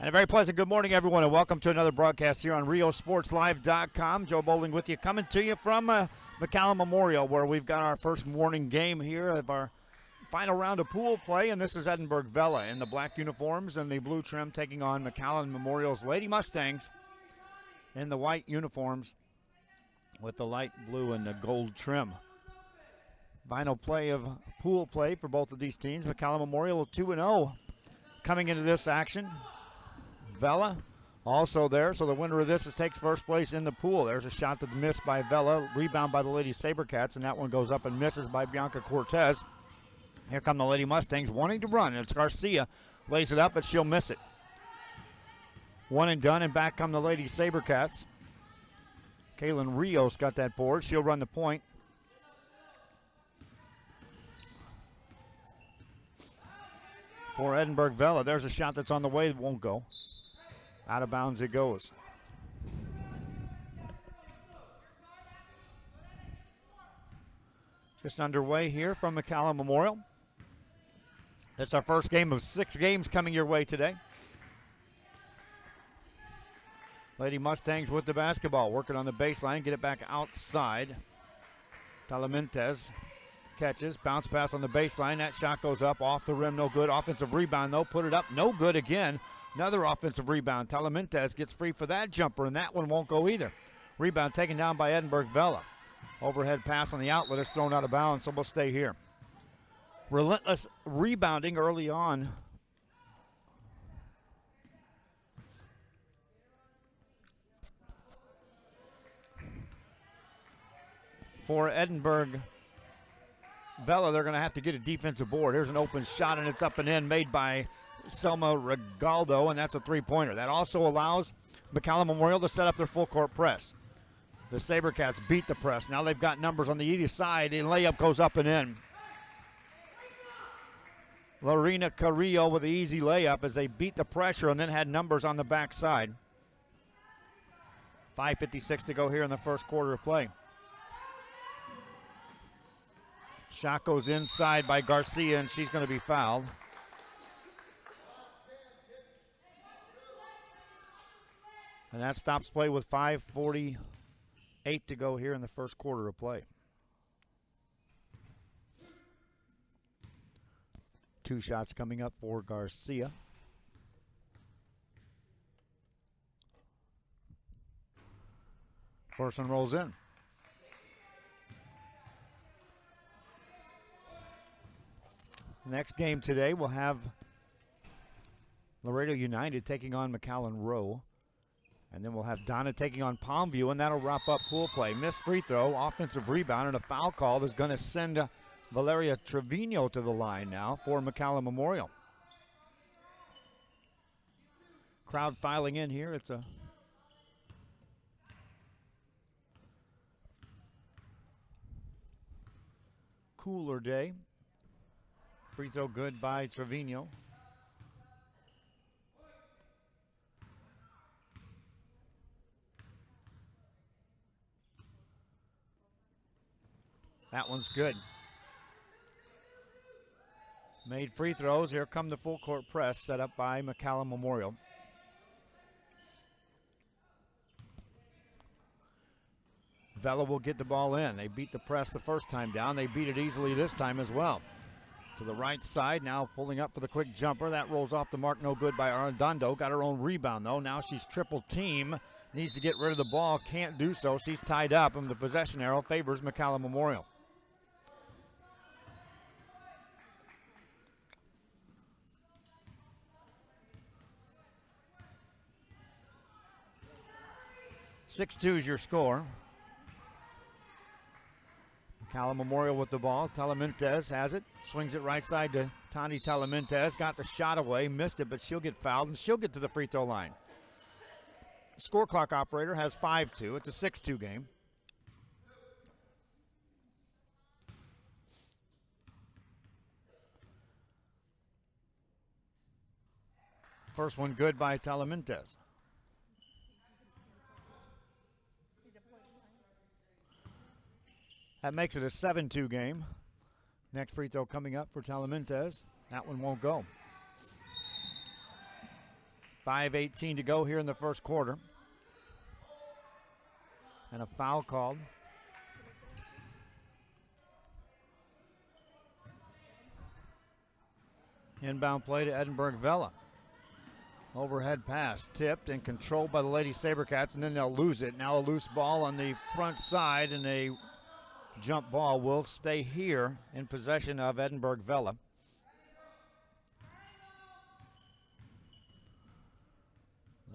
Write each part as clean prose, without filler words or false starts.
And a very pleasant good morning, everyone, and welcome to another broadcast here on RioSportsLive.com. Joe Bowling with you, coming to you from McAllen Memorial, where we've got our first morning game here of our final round of pool play, and this is Edinburg Vela in the black uniforms and the blue trim taking on McAllen Memorial's Lady Mustangs in the white uniforms with the light blue and the gold trim. Final play of pool play for both of these teams. McAllen Memorial 2-0 coming into this action. Vela also there, so the winner of this takes first place in the pool. There's a shot that's missed by Vela, rebound by the Lady Sabercats, and that one goes up and misses by Bianca Cortez. Here come the Lady Mustangs wanting to run, and it's Garcia. Lays it up, but she'll miss it. One and done, and back come the Lady Sabercats. Kaylin Rios got that board. She'll run the point. For Edinburg Vela, there's a shot that's on the way that won't go. Out of bounds it goes. Just underway here from McAllen Memorial. This is our first game of 6 games coming your way today. Lady Mustangs with the basketball, working on the baseline, get it back outside. Talamentes catches, bounce pass on the baseline. That shot goes up, off the rim, no good. Offensive rebound, though, put it up, no good again. Another offensive rebound. Talamentes gets free for that jumper, and that one won't go either. Rebound taken down by Edinburg Vela. Overhead pass on the outlet is thrown out of bounds, so we'll stay here. Relentless rebounding early on. For Edinburg Vela, they're going to have to get a defensive board. Here's an open shot, and it's up and in, made by Selma Regaldo, and that's a three-pointer. That also allows McAllen Memorial to set up their full-court press. The Sabercats beat the press. Now they've got numbers on the either side, and layup goes up and in. Lorena Carrillo with the easy layup as they beat the pressure and then had numbers on the backside. 5:56 to go here in the first quarter of play. Shot goes inside by Garcia, and she's going to be fouled. And that stops play with 5:48 to go here in the first quarter of play. 2 shots coming up for Garcia. First one rolls in. Next game today, we'll have Laredo United taking on McAllen Rowe. And then we'll have Donna taking on Palmview, and that'll wrap up pool play. Missed free throw, offensive rebound, and a foul call that's going to send Valeria Trevino to the line now for McAllen Memorial. Crowd filing in here. It's a cooler day. Free throw good by Trevino. That one's good. Made free throws. Here come the full court press set up by McAllen Memorial. Vela will get the ball in. They beat the press the first time down. They beat it easily this time as well. To the right side, now pulling up for the quick jumper. That rolls off the mark, no good by Arredondo. Got her own rebound, though. Now she's triple team. Needs to get rid of the ball. Can't do so. She's tied up, and the possession arrow favors McAllen Memorial. (6-2) is your score. McAllen Memorial with the ball. Talamentes has it. Swings it right side to Tani Talamentes. Got the shot away. Missed it, but she'll get fouled, and she'll get to the free throw line. Score clock operator has 5-2. It's a 6-2 game. First one good by Talamentes. That makes it a 7-2 game. Next free throw coming up for Talamentes. That one won't go. 5:18 to go here in the first quarter. And a foul called. Inbound play to Edinburg Vela. Overhead pass, tipped and controlled by the Lady Sabercats, and then they'll lose it. Now a loose ball on the front side, and a jump ball will stay here in possession of Edinburg Vela.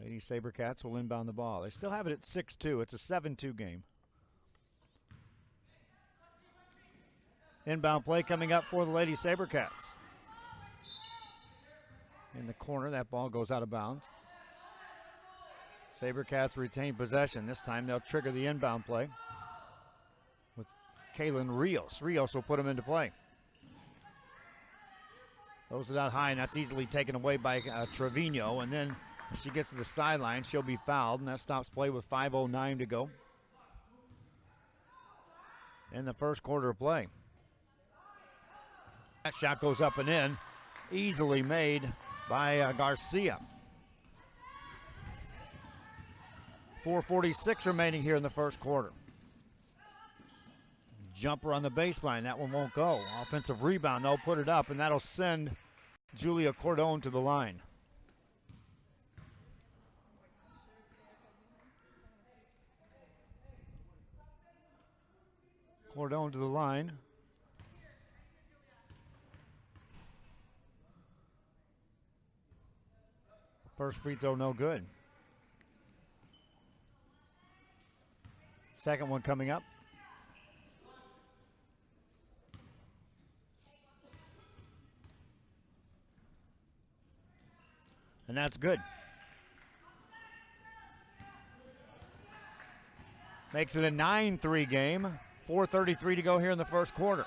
Lady Sabercats will inbound the ball. They still have it at 6-2. It's a 7-2 game. Inbound play coming up for the Lady Sabercats. In the corner, that ball goes out of bounds. Sabercats retain possession. This time they'll trigger the inbound play with Kaylin Rios. Rios will put him into play. Throws it out high, and that's easily taken away by Trevino. And then as she gets to the sideline, she'll be fouled, and that stops play with 5:09 to go in the first quarter of play. That shot goes up and in, easily made by Garcia. 4:46 remaining here in the first quarter. Jumper on the baseline, that one won't go. Offensive rebound, they'll put it up, and that'll send Julia Cordone to the line. Cordone to the line. First free throw, no good. Second one coming up. And that's good. Makes it a 9-3 game. 4:33 to go here in the first quarter.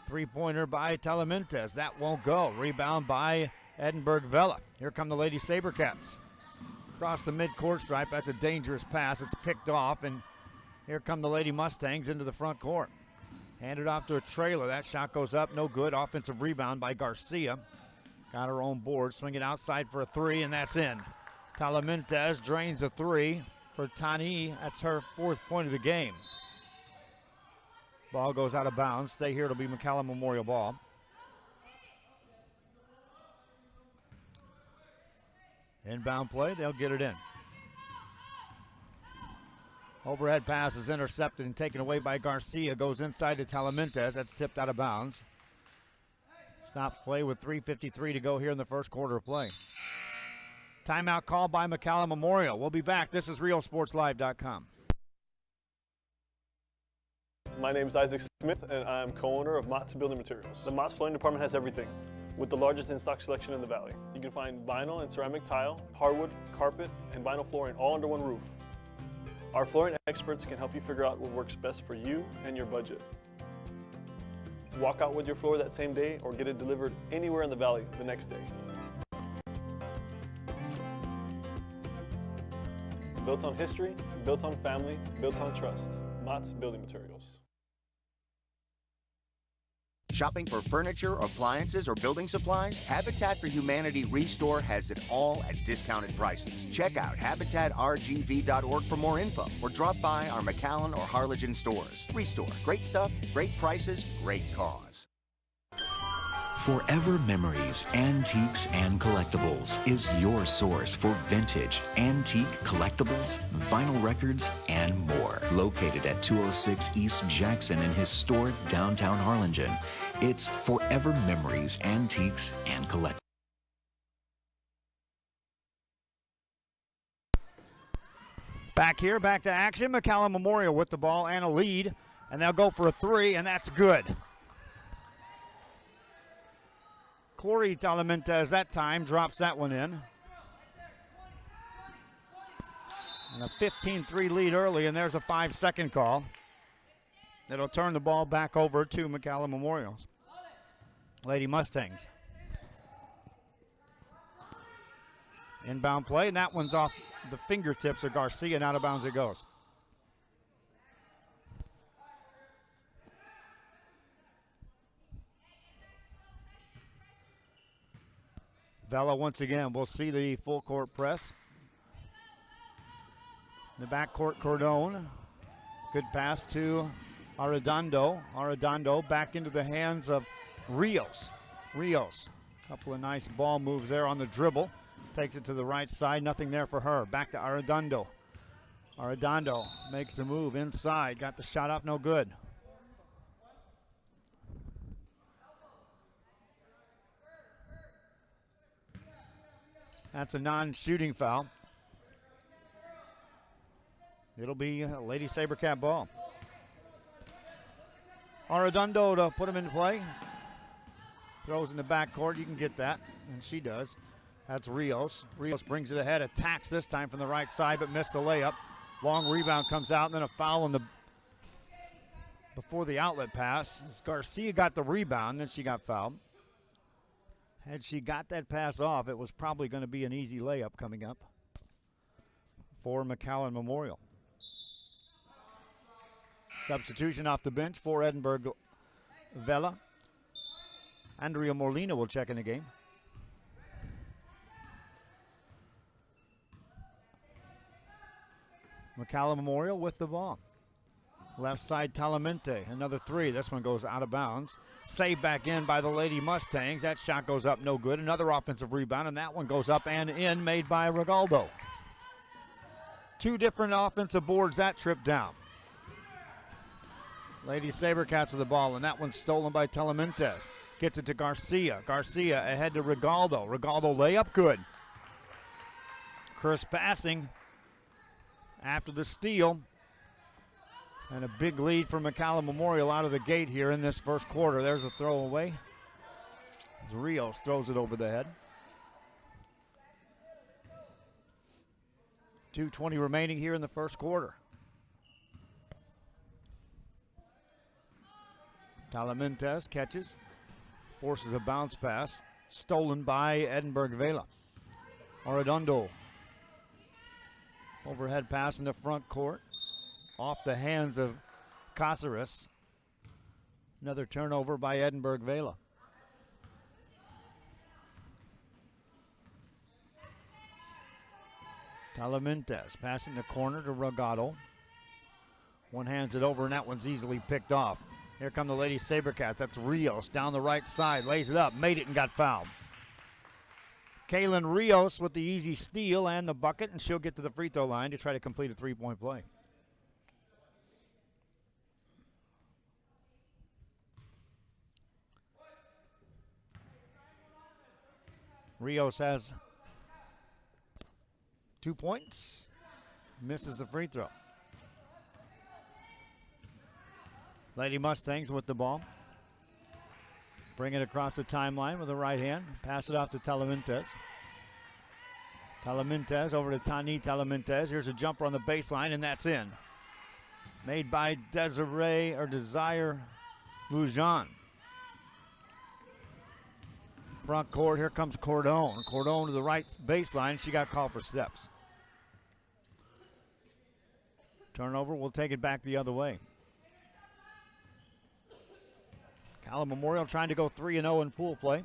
Three-pointer by Talamantes. That won't go. Rebound by Edinburg Vela. Here come the Lady Sabercats. Across the midcourt stripe. That's a dangerous pass. It's picked off, and here come the Lady Mustangs into the front court. Handed off to a trailer. That shot goes up. No good. Offensive rebound by Garcia. Got her own board. Swing it outside for a three, and that's in. Talamantes drains a three for Tani. That's her fourth point of the game. Ball goes out of bounds. Stay here. It'll be McAllen Memorial ball. Inbound play. They'll get it in. Overhead pass is intercepted and taken away by Garcia. Goes inside to Talamantes. That's tipped out of bounds. Stops play with 3:53 to go here in the first quarter of play. Timeout called by McAllen Memorial. We'll be back. This is RealSportsLive.com. My name is Isaac Smith, and I'm co-owner of Mott's Building Materials. The Mott's Flooring Department has everything, with the largest in-stock selection in the Valley. You can find vinyl and ceramic tile, hardwood, carpet, and vinyl flooring all under one roof. Our flooring experts can help you figure out what works best for you and your budget. Walk out with your floor that same day or get it delivered anywhere in the Valley the next day. Built on history, built on family, built on trust. Mott's Building Materials. Shopping for furniture, appliances, or building supplies? Habitat for Humanity Restore has it all at discounted prices. Check out habitatrgv.org for more info, or drop by our McAllen or Harlingen stores. Restore. Great stuff, great prices, great cause. Forever Memories, Antiques and Collectibles is your source for vintage, antique collectibles, vinyl records, and more. Located at 206 East Jackson in historic downtown Harlingen, it's Forever Memories, Antiques and Collectibles. Back here, back to action. McAllen Memorial with the ball and a lead, and they'll go for a three, and that's good. Corey Talamantes that time drops that one in. And a 15-3 lead early, and there's a 5-second call. That'll turn the ball back over to McAllen Memorials. Lady Mustangs. Inbound play, and that one's off the fingertips of Garcia, and out of bounds it goes. Vela once again. We'll see the full court press. In the backcourt, Cordone. Good pass to Arredondo. Arredondo back into the hands of Rios. Rios, a couple of nice ball moves there on the dribble. Takes it to the right side, nothing there for her. Back to Arredondo. Arredondo makes the move inside. Got the shot off, no good. That's a non-shooting foul. It'll be a Lady Sabercat ball. Arredondo to put him into play. Throws in the backcourt, you can get that, and she does. That's Rios. Rios brings it ahead, attacks this time from the right side, but missed the layup. Long rebound comes out, and then a foul in the before the outlet pass. As Garcia got the rebound, then she got fouled. Had she got that pass off, it was probably going to be an easy layup coming up for McAllen Memorial. Substitution off the bench for Edinburg Vela. Andrea Molina will check in the game. McAllen Memorial with the ball. Left side, Talamente, another three. This one goes out of bounds. Saved back in by the Lady Mustangs. That shot goes up, no good. Another offensive rebound, and that one goes up and in, made by Regaldo. Two different offensive boards that trip down. Lady Sabercats with the ball, and that one's stolen by Telementes. Gets it to Garcia. Garcia ahead to Regaldo. Regaldo layup, good. Crisp passing after the steal. And a big lead for McAllen Memorial out of the gate here in this first quarter. There's a throwaway. As Rios throws it over the head. 2:20 remaining here in the first quarter. Talamentes catches, forces a bounce pass, stolen by Edinburg Vela. Arredondo. Overhead pass in the front court. Off the hands of Caceres. Another turnover by Edinburg Vela. Talamentes passing the corner to Regaldo. One hands it over, and that one's easily picked off. Here come the Lady Sabercats. That's Rios down the right side. Lays it up, made it, and got fouled. Kaylin Rios with the easy steal and the bucket, and she'll get to the free throw line to try to complete a three-point play. Rios has 2 points, misses the free throw. Lady Mustangs with the ball. Bring it across the timeline with the right hand. Pass it off to Talamentes. Talamentes over to Tani Talamentes. Here's a jumper on the baseline, and that's in. Made by Desire Lujan. Front court, here comes Cordone. Cordone to the right baseline. She got called for steps. Turnover, we'll take it back the other way. McAllen Memorial trying to go 3-0 in pool play.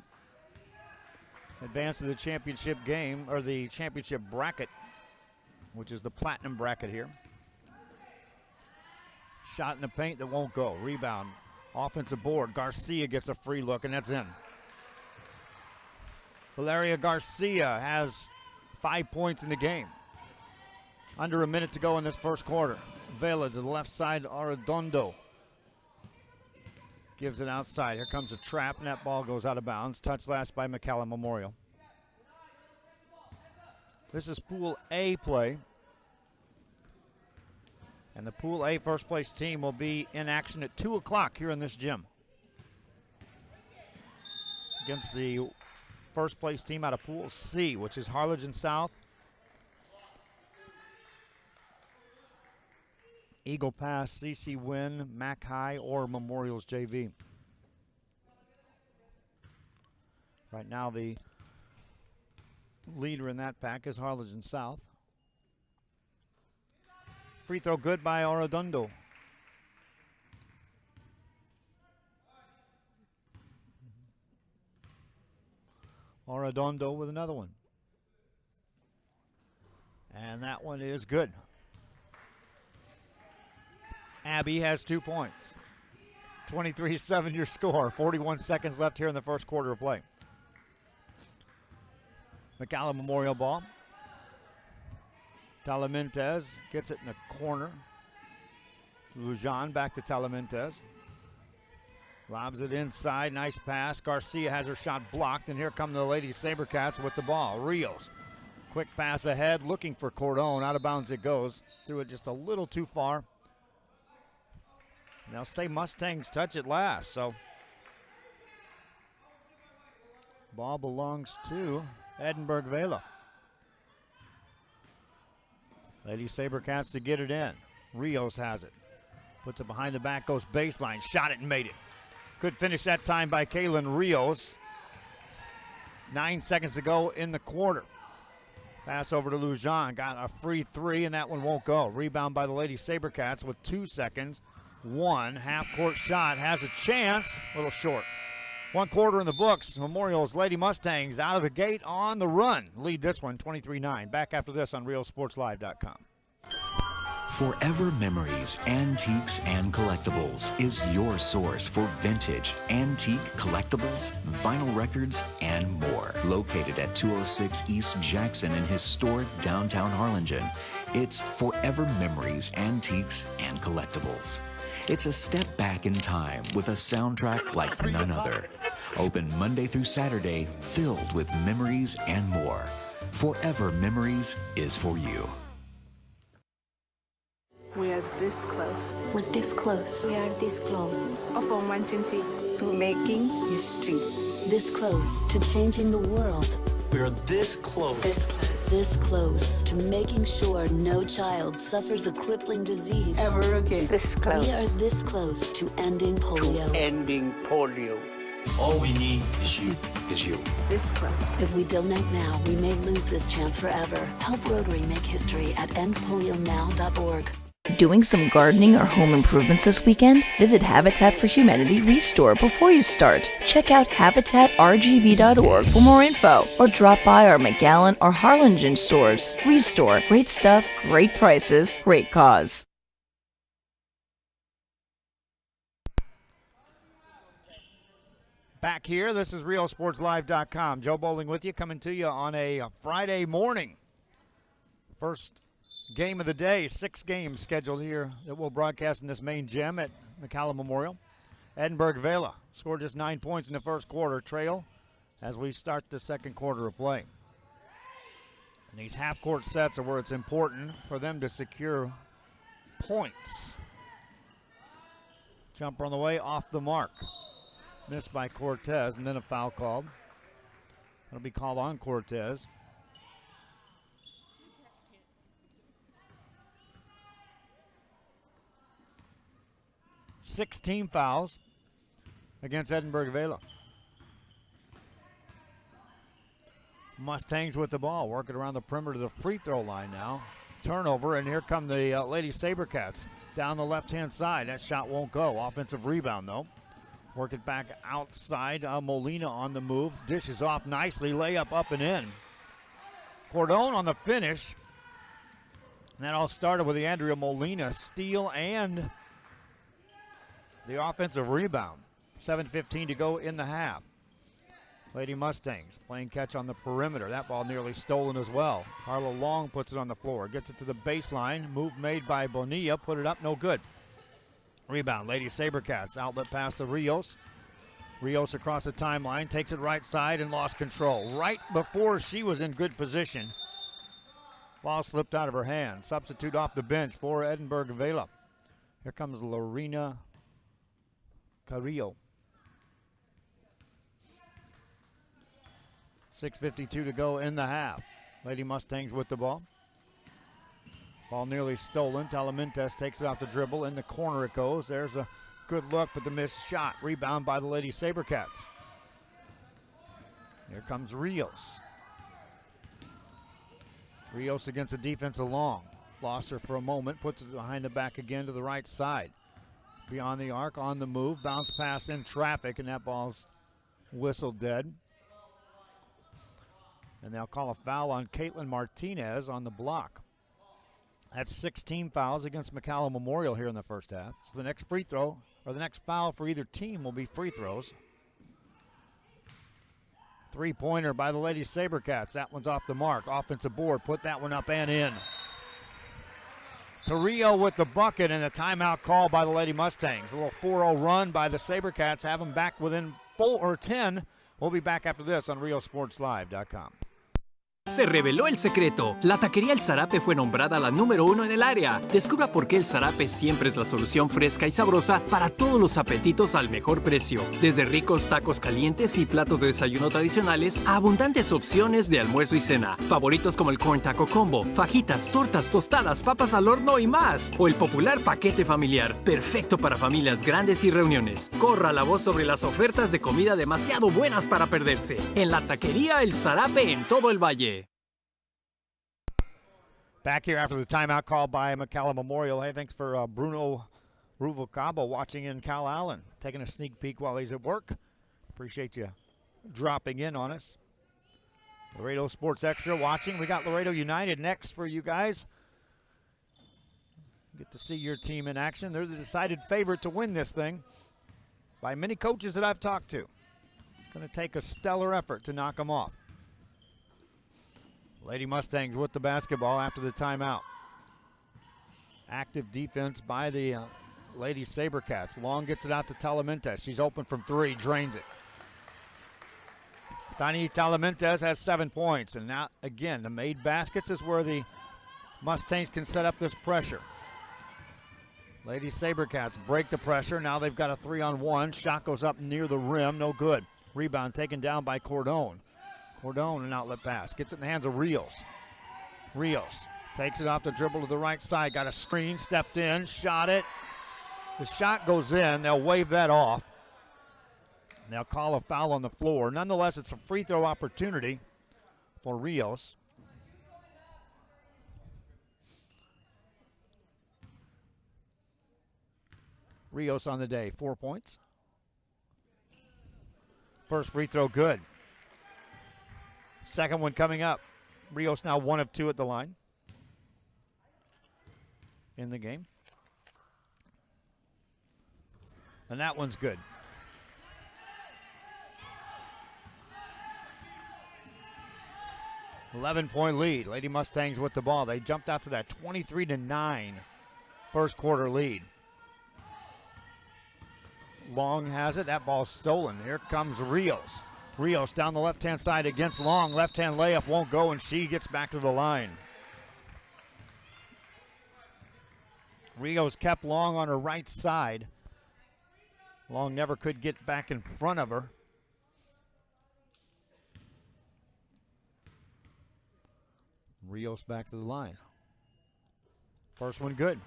Advance to the championship game, or the championship bracket, which is the platinum bracket here. Shot in the paint that won't go. Rebound, offensive board. Garcia gets a free look, and that's in. Valeria Garcia has 5 points in the game. Under a minute to go in this first quarter. Vela to the left side, Arredondo. Gives it outside. Here comes a trap, and that ball goes out of bounds. Touch last by McAllen Memorial. This is Pool A play. And the Pool A first place team will be in action at 2 o'clock here in this gym. Against the first place team out of Pool C, which is Harlingen South, Eagle Pass, CC Win, Mac High, or Memorials JV. Right now the leader in that pack is Harlingen South. Free throw good by Arredondo. Arredondo with another one. And that one is good. Abby has 2 points. 23-7 your score. 41 seconds left here in the first quarter of play. McAllen Memorial ball. Talamentez gets it in the corner. Lujan back to Talamentez. Lobs it inside, nice pass. Garcia has her shot blocked, and here come the Lady Sabercats with the ball. Rios, quick pass ahead, looking for Cordone. Out of bounds it goes. Threw it just a little too far. And they'll say Mustangs touch it last, so. Ball belongs to Edinburg Vela. Lady Sabercats to get it in. Rios has it. Puts it behind the back, goes baseline, shot it and made it. Good finish that time by Kaylin Rios. 9 seconds to go in the quarter. Pass over to Lujan, got a free three, and that one won't go. Rebound by the Lady Sabercats with 2 seconds. One half-court shot, has a chance, a little short. 1 quarter in the books. Memorial's Lady Mustangs out of the gate on the run. Lead this one 23-9. Back after this on RealSportsLive.com. Forever Memories, Antiques, and Collectibles is your source for vintage, antique collectibles, vinyl records, and more. Located at 206 East Jackson in historic downtown Harlingen, it's Forever Memories, Antiques, and Collectibles. It's a step back in time with a soundtrack like none other. Open Monday through Saturday, filled with memories and more. Forever Memories is for you. We are this close. We're this close. We are this close. From wanting to making history. This close to changing the world. We're this close. This close. This close to making sure no child suffers a crippling disease Ever again. This close. We are this close to ending polio. Ending polio. All we need is you. This close. If we don't act now, we may lose this chance forever. Help Rotary make history at endpolionow.org. Doing some gardening or home improvements this weekend? Visit Habitat for Humanity Restore before you start. Check out habitatrgv.org for more info, or drop by our McAllen or Harlingen stores. Restore. Great stuff, great prices, great cause. Back here, this is RealSportsLive.com. Joe Bowling with you, coming to you on a Friday morning. First game of the day, 6 games scheduled here that we'll broadcast in this main gym at McAllen Memorial. Edinburg Vela scored just 9 points in the first quarter, trail as we start the second quarter of play. And these half-court sets are where it's important for them to secure points. Jumper on the way, off the mark. Missed by Cortez, and then a foul called. That'll be called on Cortez. Six team fouls against Edinburg Vela. Mustangs with the ball, working around the perimeter of the free throw line now. Turnover, and here come the Lady Sabercats down the left-hand side. That shot won't go. Offensive rebound, though. Work it back outside. Molina on the move. Dishes off nicely. Layup up and in. Cordone on the finish. And that all started with the Andrea Molina steal and the offensive rebound. 7:15 to go in the half. Lady Mustangs playing catch on the perimeter. That ball nearly stolen as well. Harlow Long puts it on the floor. Gets it to the baseline. Move made by Bonilla. Put it up. No good. Rebound, Lady Sabercats. Outlet pass to Rios. Rios across the timeline. Takes it right side and lost control. Right before she was in good position. Ball slipped out of her hand. Substitute off the bench for Edinburg Vela. Here comes Lorena Carrillo. 6:52 to go in the half. Lady Mustangs with the ball. Ball nearly stolen. Talamentez takes it off the dribble. In the corner it goes. There's a good look, but the missed shot. Rebound by the Lady Sabercats. Here comes Rios. Rios against the defense of Long. Lost her for a moment. Puts it behind the back again to the right side. Beyond the arc, on the move. Bounce pass in traffic, and that ball's whistled dead. And they'll call a foul on Caitlin Martinez on the block. That's 16 fouls against McAllen Memorial here in the first half. So the next free throw, or the next foul for either team, will be free throws. Three-pointer by the Lady Sabercats. That one's off the mark. Offensive board, put that one up and in. Carrillo with the bucket and a timeout call by the Lady Mustangs. A little 4-0 run by the Sabercats. Have them back within 4 or 10. We'll be back after this on RioSportsLive.com. Se reveló el secreto. La taquería El Zarape fue nombrada la número 1 en el área. Descubra por qué El Zarape siempre es la solución fresca y sabrosa para todos los apetitos al mejor precio. Desde ricos tacos calientes y platos de desayuno tradicionales a abundantes opciones de almuerzo y cena. Favoritos como el Corn Taco Combo, fajitas, tortas, tostadas, papas al horno y más. O el popular paquete familiar, perfecto para familias grandes y reuniones. Corra la voz sobre las ofertas de comida demasiado buenas para perderse. En la taquería El Zarape en todo el valle. Back here after the timeout called by McAllen Memorial. Hey, thanks for Bruno Ruvalcaba watching in Cal Allen, taking a sneak peek while he's at work. Appreciate you dropping in on us. Laredo Sports Extra watching. We got Laredo United next for you guys. Get to see your team in action. They're the decided favorite to win this thing by many coaches that I've talked to. It's going to take a stellar effort to knock them off. Lady Mustangs with the basketball after the timeout. Active defense by the Lady Sabercats. Long gets it out to Talamentes. She's open from 3, drains it. Tani Talamentes has 7 points. And now, again, the made baskets is where the Mustangs can set up this pressure. Lady Sabercats break the pressure. Now they've got a 3-on-1. Shot goes up near the rim. No good. Rebound taken down by Cordone. Cordone, an outlet pass. Gets it in the hands of Rios. Rios takes it off the dribble to the right side. Got a screen, stepped in, shot it. The shot goes in. They'll wave that off. They'll call a foul on the floor. Nonetheless, it's a free throw opportunity for Rios. Rios on the day, 4 points. First free throw good. Second one coming up. Rios now 1 of 2 at the line in the game. And that one's good. .11 lead. Lady Mustangs with the ball. They jumped out to that 23-9 first quarter lead. Long has it. That ball's stolen. Here comes Rios. Rios down the left-hand side against Long. Left-hand layup won't go, and she gets back to the line. Rios kept Long on her right side. Long never could get back in front of her. Rios back to the line. First one good.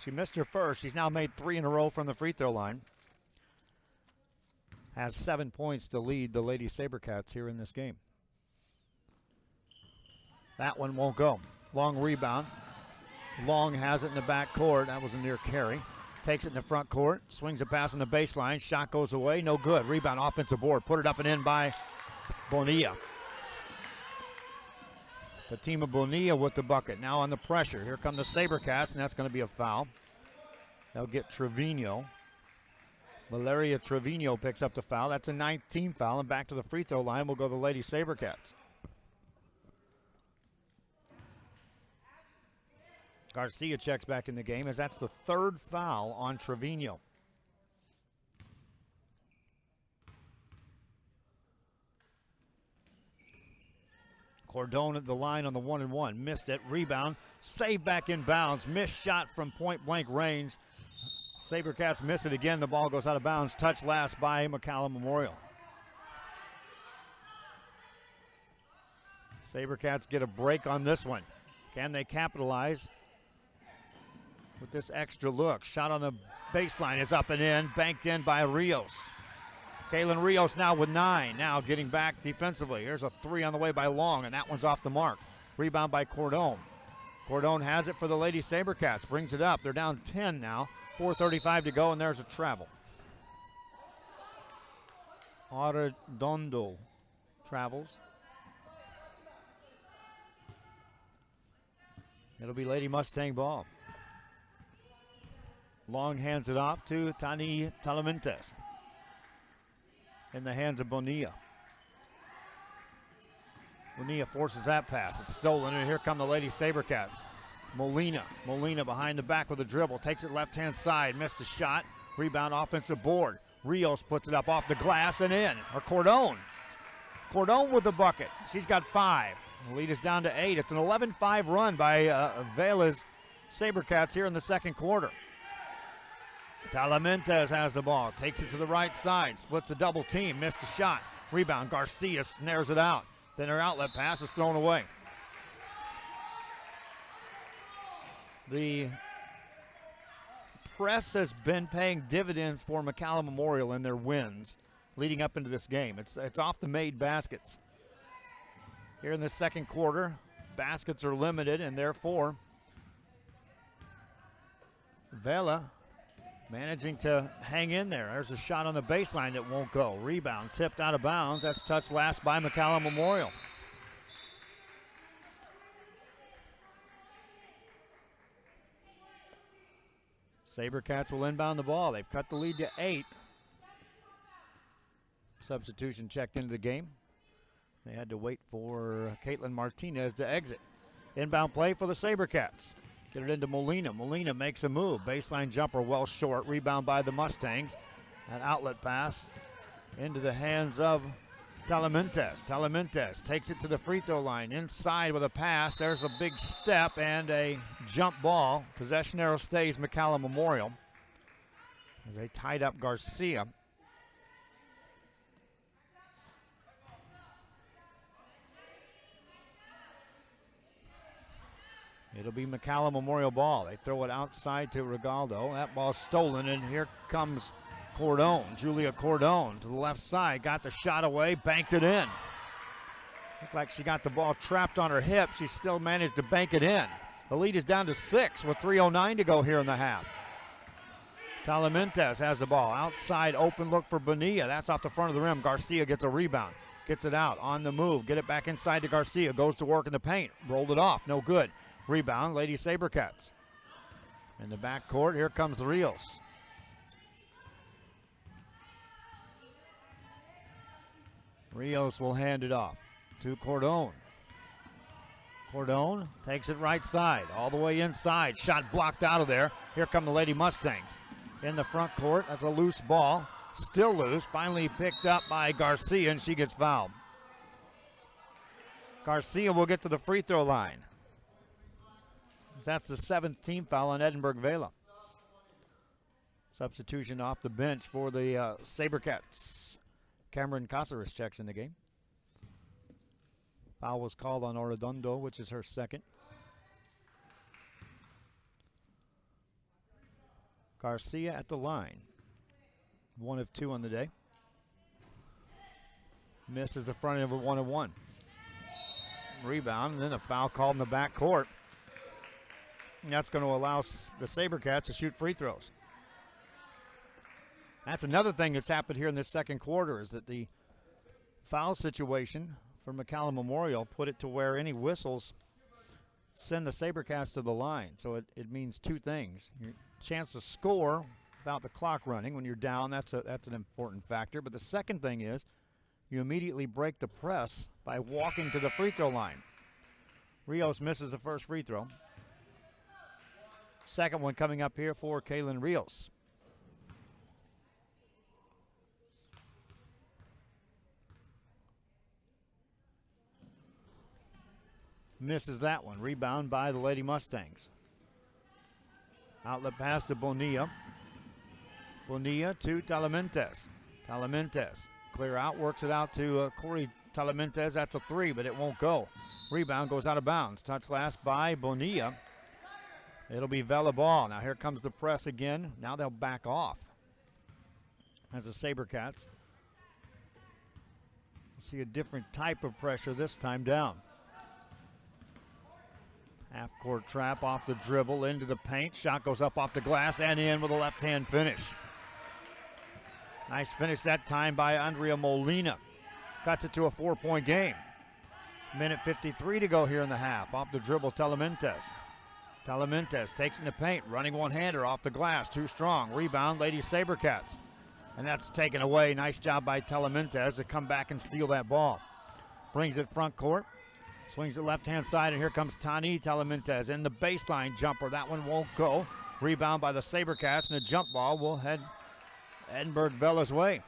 She missed her first. She's now made 3 in a row from the free throw line. Has 7 points to lead the Lady Sabercats here in this game. That one won't go. Long rebound. Long has it in the back court. That was a near carry. Takes it in the front court. Swings a pass on the baseline. Shot goes away. No good. Rebound, offensive board. Put it up and in by Bonilla. Fatima Bonilla with the bucket. Now on the pressure. Here come the Sabercats, and that's going to be a foul. They'll get Trevino. Valeria Trevino picks up the foul. That's a 19th foul, and back to the free throw line will go the Lady Sabercats. Garcia checks back in the game as that's the 3rd foul on Trevino. Cordone at the line on the 1-and-1. Missed it. Rebound. Save back in bounds. Missed shot from point-blank range. Sabercats miss it again. The ball goes out of bounds. Touch last by McAllen Memorial. Sabercats get a break on this one. Can they capitalize with this extra look? Shot on the baseline is up and in. Banked in by Rios. Kaylin Rios now with 9. Now getting back defensively. Here's a 3 on the way by Long, and that one's off the mark. Rebound by Cordone. Cordone has it for the Lady Sabercats. Brings it up. They're down 10 now. 4:35 to go, and there's a travel. Arredondo travels. It'll be Lady Mustang ball. Long hands it off to Tani Talamentes. In the hands of Bonilla. Bonilla forces that pass. It's stolen, and here come the Lady Sabercats. Molina behind the back with a dribble. Takes it left-hand side. Missed the shot. Rebound offensive board. Rios puts it up off the glass and in. Or Cordone. Cordone with the bucket. She's got 5. The lead is down to 8. It's an 11-5 run by Vela's Sabercats here in the second quarter. Talamentes has the ball. Takes it to the right side. Splits a double team. Missed a shot. Rebound. Garcia snares it out. Then her outlet pass is thrown away. The press has been paying dividends for McAllen Memorial in their wins leading up into this game. It's off the made baskets. Here in the second quarter, baskets are limited, and therefore Vela managing to hang in there. There's a shot on the baseline that won't go. Rebound tipped out of bounds. That's touched last by McAllen Memorial. Sabercats will inbound the ball. They've cut the lead to 8. Substitution checked into the game. They had to wait for Caitlin Martinez to exit. Inbound play for the Sabercats. Get it into Molina. Molina makes a move. Baseline jumper well short. Rebound by the Mustangs. An outlet pass into the hands of Talamentes. Talamentes takes it to the free throw line. Inside with a pass. There's a big step and a jump ball. Possession arrow stays McAllen Memorial as they tied up Garcia. It'll be McAllen Memorial ball. They throw it outside to Regaldo. That ball's stolen, and here comes Cordone. Julia Cordone to the left side. Got the shot away, banked it in. Looked like she got the ball trapped on her hip. She still managed to bank it in. The lead is down to 6 with 3:09 to go here in the half. Talamentes has the ball. Outside open look for Bonilla. That's off the front of the rim. Garcia gets a rebound. Gets it out on the move. Get it back inside to Garcia. Goes to work in the paint. Rolled it off. No good. Rebound, Lady Sabercats. In the backcourt, here comes Rios. Rios will hand it off to Cordone. Cordone takes it right side, all the way inside. Shot blocked out of there. Here come the Lady Mustangs. In the front court, that's a loose ball. Still loose, finally picked up by Garcia, and she gets fouled. Garcia will get to the free throw line. That's the 7th team foul on Edinburg Vela. Substitution off the bench for the Sabercats. Cameron Caceres checks in the game. Foul was called on Orodondo, which is her 2nd. Garcia at the line. 1 of 2 on the day. Misses the front of a 1 of 1. Rebound, and then a foul called in the back court. And that's going to allow the Sabercats to shoot free throws. That's another thing that's happened here in this second quarter is that the foul situation for McAllen Memorial put it to where any whistles send the Sabercats to the line. So it means 2 things. Your chance to score without the clock running when you're down, that's an important factor. But the second thing is you immediately break the press by walking to the free throw line. Rios misses the first free throw. Second one coming up here for Kaylin Rios. Misses that one. Rebound by the Lady Mustangs. Outlet pass to Bonilla. Bonilla to Talamentes. Talamentes clear out, works it out to Corey Talamentes. That's a 3, but it won't go. Rebound goes out of bounds. Touch last by Bonilla. It'll be Vela ball. Now here comes the press again. Now they'll back off as the Sabercats. We'll see a different type of pressure this time down. Half-court trap off the dribble into the paint. Shot goes up off the glass and in with a left-hand finish. Nice finish that time by Andrea Molina. Cuts it to a 4-point game. Minute 53 to go here in the half. Off the dribble, Talamentes. Talamantes takes in the paint, running one-hander off the glass, too strong. Rebound, Lady Sabercats. And that's taken away. Nice job by Talamantes to come back and steal that ball. Brings it front court, swings it left-hand side, and here comes Tani Talamantes in the baseline jumper. That one won't go. Rebound by the Sabercats, and a jump ball will head Edinburg Vela's way.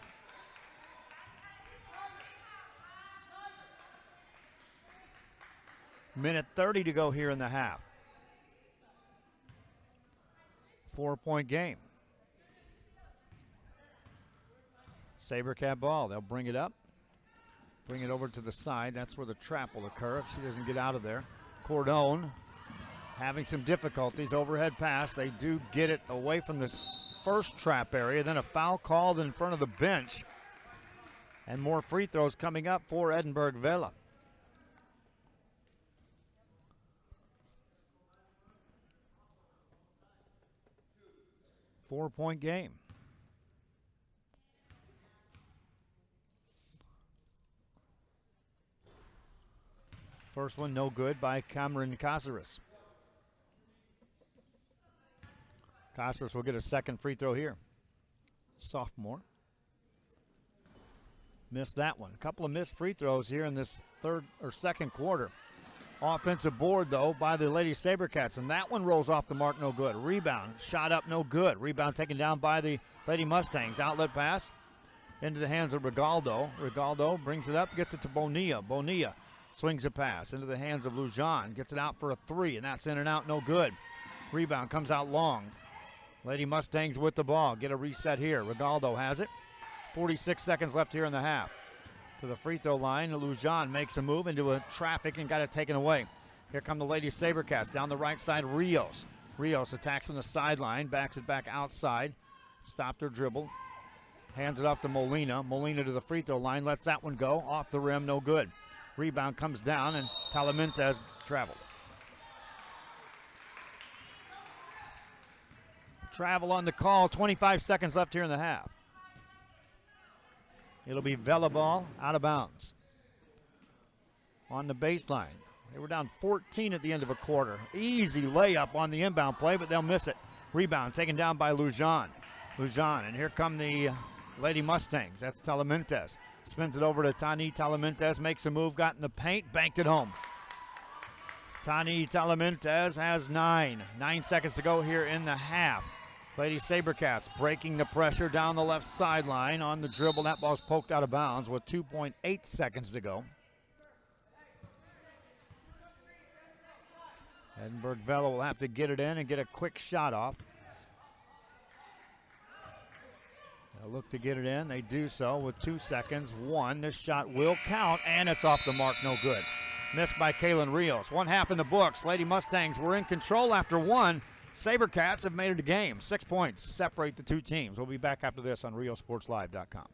Minute 30 to go here in the half. 4-point game. Sabercat ball. They'll bring it up. Bring it over to the side. That's where the trap will occur if she doesn't get out of there. Cordone having some difficulties. Overhead pass. They do get it away from this first trap area. Then a foul called in front of the bench. And more free throws coming up for Edinburg Vela. Four-point game. First one no good by Cameron Caceres. Caceres will get a second free throw here. Sophomore. Missed that one. A couple of missed free throws here in this second quarter. Offensive board, though, by the Lady Sabercats, and that one rolls off the mark, no good. Rebound, shot up, no good. Rebound taken down by the Lady Mustangs. Outlet pass into the hands of Regaldo. Regaldo brings it up, gets it to Bonilla. Bonilla swings a pass into the hands of Lujan. Gets it out for a three, and that's in and out, no good. Rebound comes out long. Lady Mustangs with the ball. Get a reset here. Regaldo has it. 46 seconds left here in the half. To the free throw line, Lujan makes a move into a traffic and got it taken away. Here come the Lady Sabercats down the right side. Rios. Rios attacks from the sideline, backs it back outside. Stopped her dribble. Hands it off to Molina. Molina to the free throw line, lets that one go. Off the rim, no good. Rebound comes down, and Talamantes traveled. Travel on the call. 25 seconds left here in the half. It'll be Vela ball out of bounds. On the baseline. They were down 14 at the end of a quarter. Easy layup on the inbound play, but they'll miss it. Rebound taken down by Lujan. Lujan, and here come the Lady Mustangs. That's Talamantes. Spins it over to Tani Talamantes. Makes a move, got in the paint, banked it home. Tani Talamantes has 9. 9 seconds to go here in the half. Lady Sabercats breaking the pressure down the left sideline on the dribble. That ball's poked out of bounds with 2.8 seconds to go. Edinburg Vela will have to get it in and get a quick shot off. They'll look to get it in. They do so with 2 seconds. One, this shot will count, and it's off the mark, no good. Missed by Kaylin Rios. 1 half in the books. Lady Mustangs were in control after one. Sabercats have made it a game. 6 points separate the two teams. We'll be back after this on RioSportsLive.com.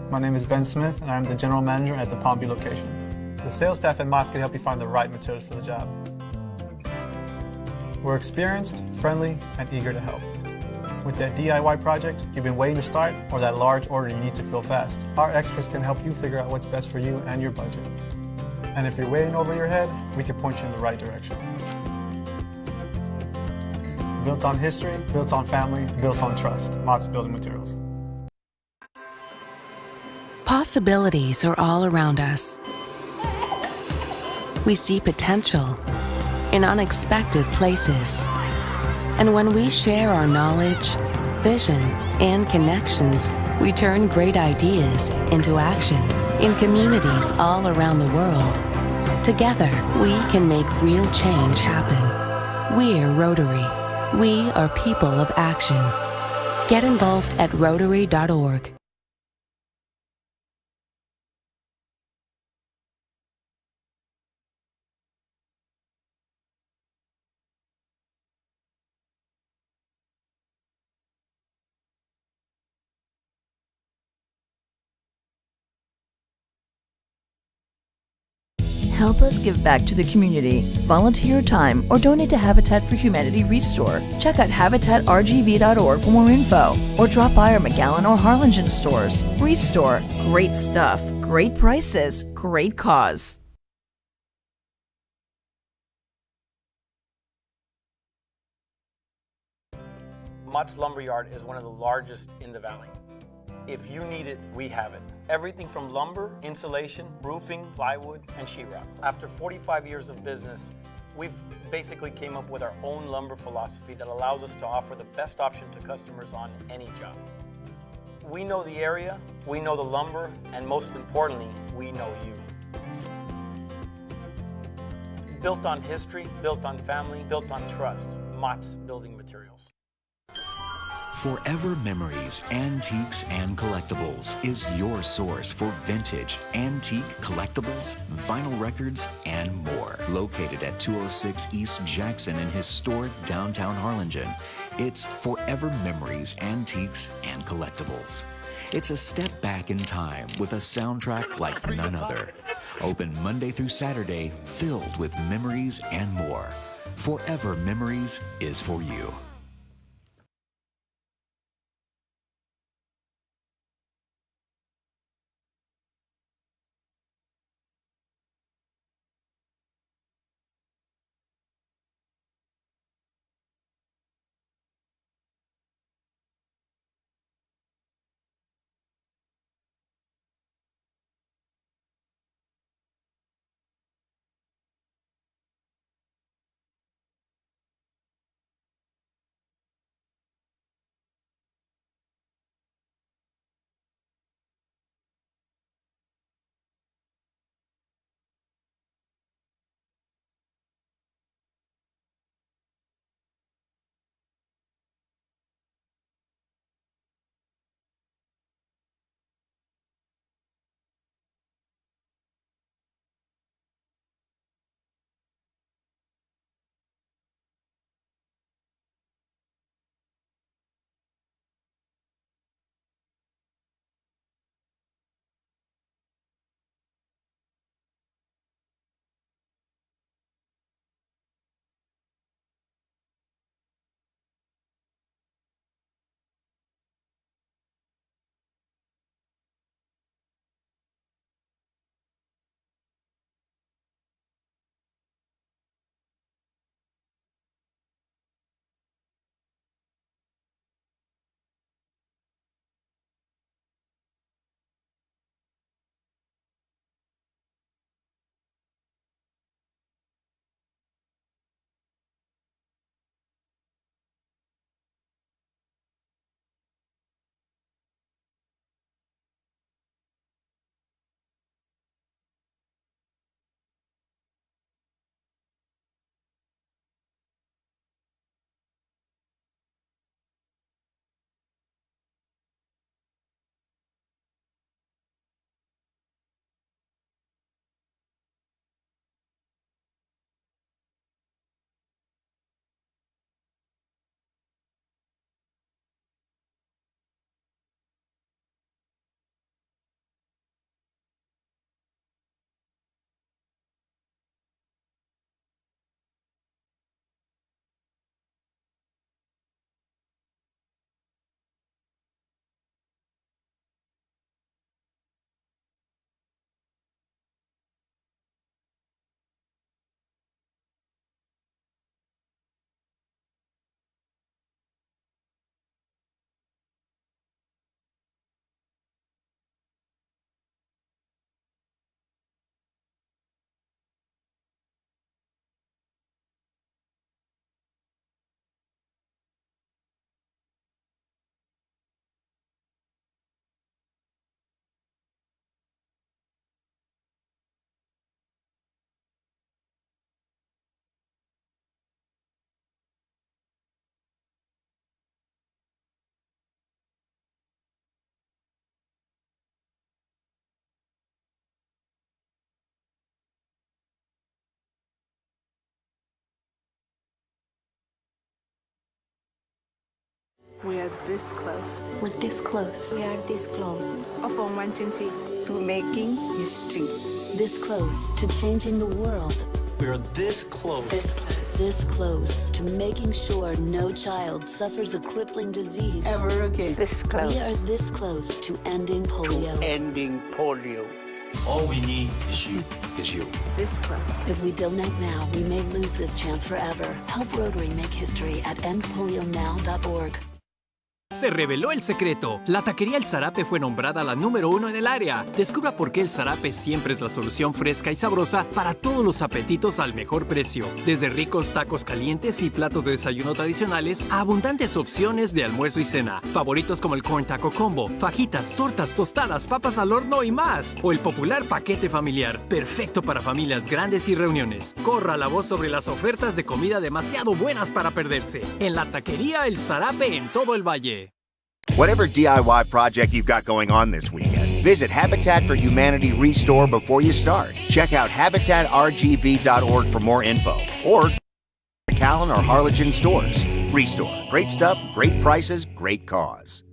My name is Ben Smith, and I'm the general manager at the Palm Beach location. The sales staff at Mott's can help you find the right materials for the job. We're experienced, friendly, and eager to help. With that DIY project you've been waiting to start, or that large order you need to fill fast, our experts can help you figure out what's best for you and your budget. And if you're waiting over your head, we can point you in the right direction. Built on history, built on family, built on trust. Mott's Building Materials. Possibilities are all around us. We see potential in unexpected places. And when we share our knowledge, vision, and connections, we turn great ideas into action in communities all around the world. Together, we can make real change happen. We're Rotary. We are people of action. Get involved at Rotary.org. Help us give back to the community. Volunteer your time or donate to Habitat for Humanity Restore. Check out habitatrgv.org for more info or drop by our McAllen or Harlingen stores. Restore. Great stuff, great prices, great cause. Mott's Lumberyard is one of the largest in the valley. If you need it, we have it. Everything from lumber, insulation, roofing, plywood, and sheetrock. After 45 years of business, we've basically came up with our own lumber philosophy that allows us to offer the best option to customers on any job. We know the area, we know the lumber, and most importantly, we know you. Built on history, built on family, built on trust. Mott's Building Materials. Forever Memories, Antiques, and Collectibles is your source for vintage, antique collectibles, vinyl records, and more. Located at 206 East Jackson in historic downtown Harlingen, it's Forever Memories, Antiques, and Collectibles. It's a step back in time with a soundtrack like none other. Open Monday through Saturday, filled with memories and more. Forever Memories is for you. We are this close. We're this close. We are this close of uncertainty to making history. This close to changing the world. We're this close. This close. This close to making sure no child suffers a crippling disease Ever again. This close. We are this close to ending polio. Ending polio. All we need is you. This close. If we don't act now, we may lose this chance forever. Help Rotary make history at endpolionow.org. Se reveló el secreto. La taquería El Zarape fue nombrada la número 1 en el área. Descubra por qué El Zarape siempre es la solución fresca y sabrosa para todos los apetitos al mejor precio. Desde ricos tacos calientes y platos de desayuno tradicionales a abundantes opciones de almuerzo y cena. Favoritos como el Corn Taco Combo, fajitas, tortas, tostadas, papas al horno y más. O el popular paquete familiar, perfecto para familias grandes y reuniones. Corra la voz sobre las ofertas de comida demasiado buenas para perderse. En la taquería El Zarape en todo el valle. Whatever DIY project you've got going on this weekend, visit Habitat for Humanity Restore before you start. Check out habitatrgv.org for more info. Or McAllen or Harlingen stores. Restore. Great stuff, great prices, great cause.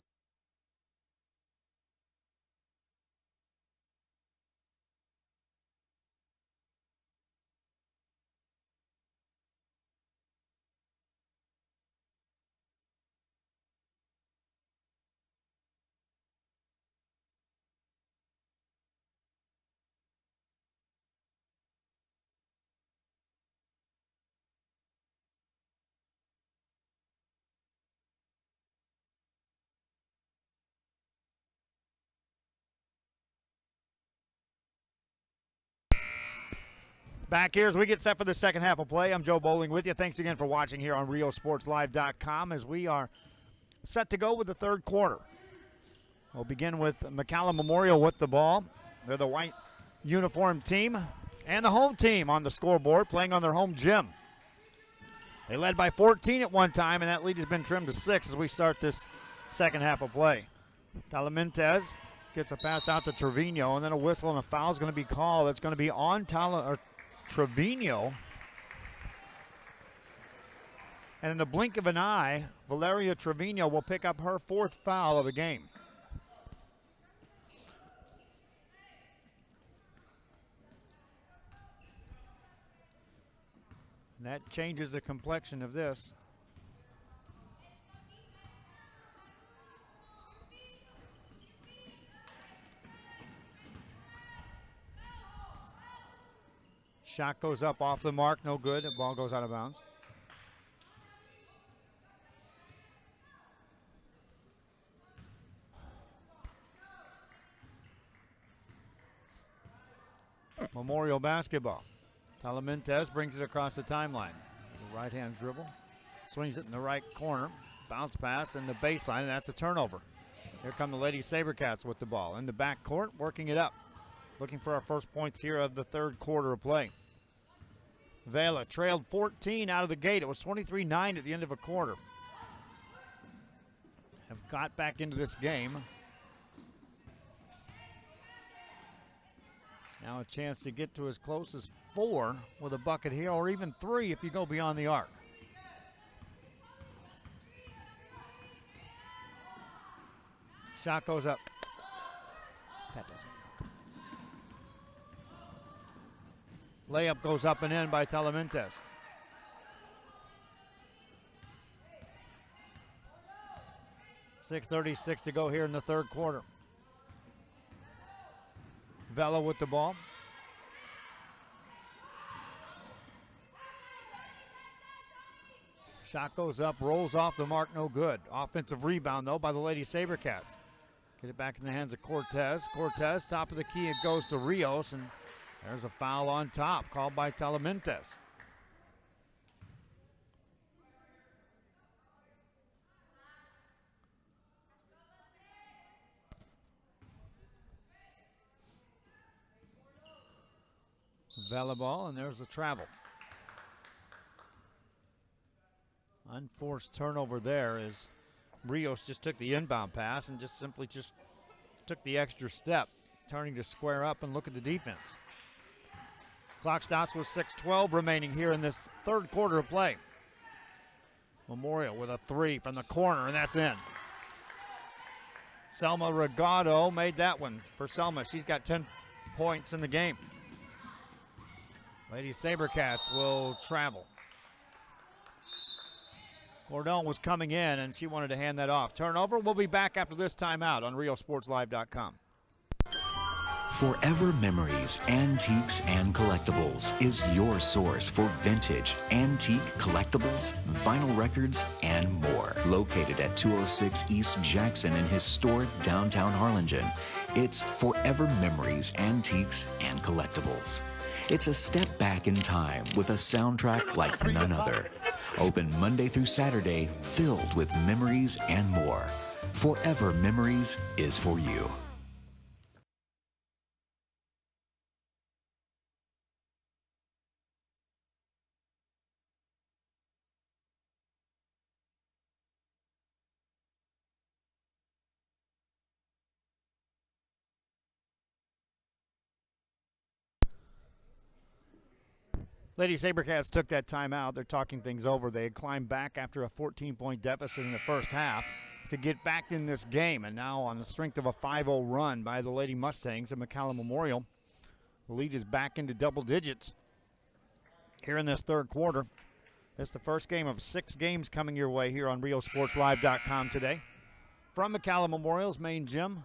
Back here as we get set for the second half of play. I'm Joe Bowling with you. Thanks again for watching here on RioSportsLive.com as we are set to go with the third quarter. We'll begin with McAllen Memorial with the ball. They're the white uniform team and the home team on the scoreboard playing on their home gym. They led by 14 at one time, and that lead has been trimmed to 6 as we start this second half of play. Talamentez gets a pass out to Trevino, and then a whistle and a foul is going to be called. It's going to be on Trevino. And in the blink of an eye, Valeria Trevino will pick up her 4th foul of the game. And that changes the complexion of this. Shot goes up off the mark, no good. The ball goes out of bounds. Memorial basketball. Talamentez brings it across the timeline. The right-hand dribble. Swings it in the right corner. Bounce pass in the baseline, and that's a turnover. Here come the Lady Sabercats with the ball. In the back court, working it up. Looking for our first points here of the third quarter of play. Vela trailed 14 out of the gate. It was 23-9 at the end of a quarter. Have got back into this game. Now a chance to get to as close as 4 with a bucket here, or even 3 if you go beyond the arc. Shot goes up. That doesn't. Layup goes up and in by Talamentez. .636 to go here in the third quarter. Vela with the ball. Shot goes up, rolls off the mark, no good. Offensive rebound, though, by the Lady Sabercats. Get it back in the hands of Cortez. Cortez, top of the key, it goes to Rios, and there's a foul on top, called by Talamentez. Vela ball, and there's a travel. Unforced turnover there as Rios just took the inbound pass and just simply took the extra step, turning to square up and look at the defense. Clock stops with 6:12 remaining here in this third quarter of play. Memorial with a 3 from the corner, and that's in. Selma Regado made that one for Selma. She's got 10 points in the game. Lady Sabercats will travel. Cordon was coming in, and she wanted to hand that off. Turnover. We'll be back after this timeout on RioSportsLive.com. Forever Memories, Antiques and Collectibles is your source for vintage, antique collectibles, vinyl records, and more. Located at 206 East Jackson in historic downtown Harlingen, it's Forever Memories, Antiques and Collectibles. It's a step back in time with a soundtrack like none other. Open Monday through Saturday, filled with memories and more. Forever Memories is for you. Lady Sabercats took that timeout. They're talking things over. They had climbed back after a 14-point deficit in the first half to get back in this game. And now on the strength of a 5-0 run by the Lady Mustangs at McAllen Memorial, the lead is back into double digits here in this third quarter. It's the first game of 6 games coming your way here on RioSportsLive.com today. From McAllen Memorial's main gym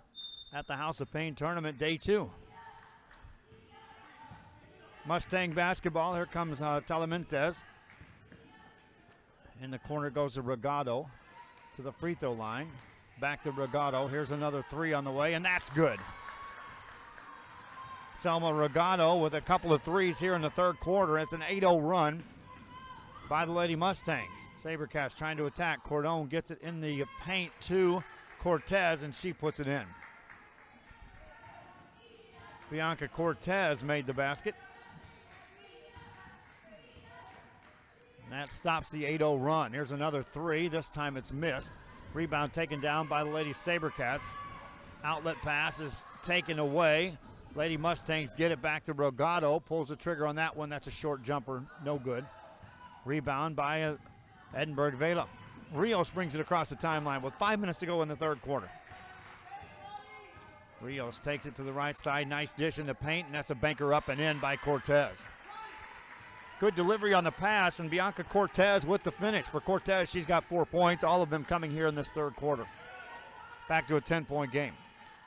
at the House of Pain Tournament, Day 2. Mustang basketball. Here comes Talamantes. In the corner goes to Regado to the free throw line. Back to Regado. Here's another 3 on the way, and that's good. Selma Regado with a couple of threes here in the third quarter. It's an 8-0 run by the Lady Mustangs. Sabercats trying to attack. Cordone gets it in the paint to Cortez, and she puts it in. Bianca Cortez made the basket. That stops the 8-0 run. Here's another 3. This time it's missed. Rebound taken down by the Lady Sabercats. Outlet pass is taken away. Lady Mustangs get it back to Regado. Pulls the trigger on that one. That's a short jumper. No good. Rebound by Edinburg Vela. Rios brings it across the timeline with 5 minutes to go in the third quarter. Rios takes it to the right side. Nice dish in the paint, and that's a banker up and in by Cortez. Good delivery on the pass, and Bianca Cortez with the finish. For Cortez, she's got 4 points, all of them coming here in this third quarter. Back to a 10-point game.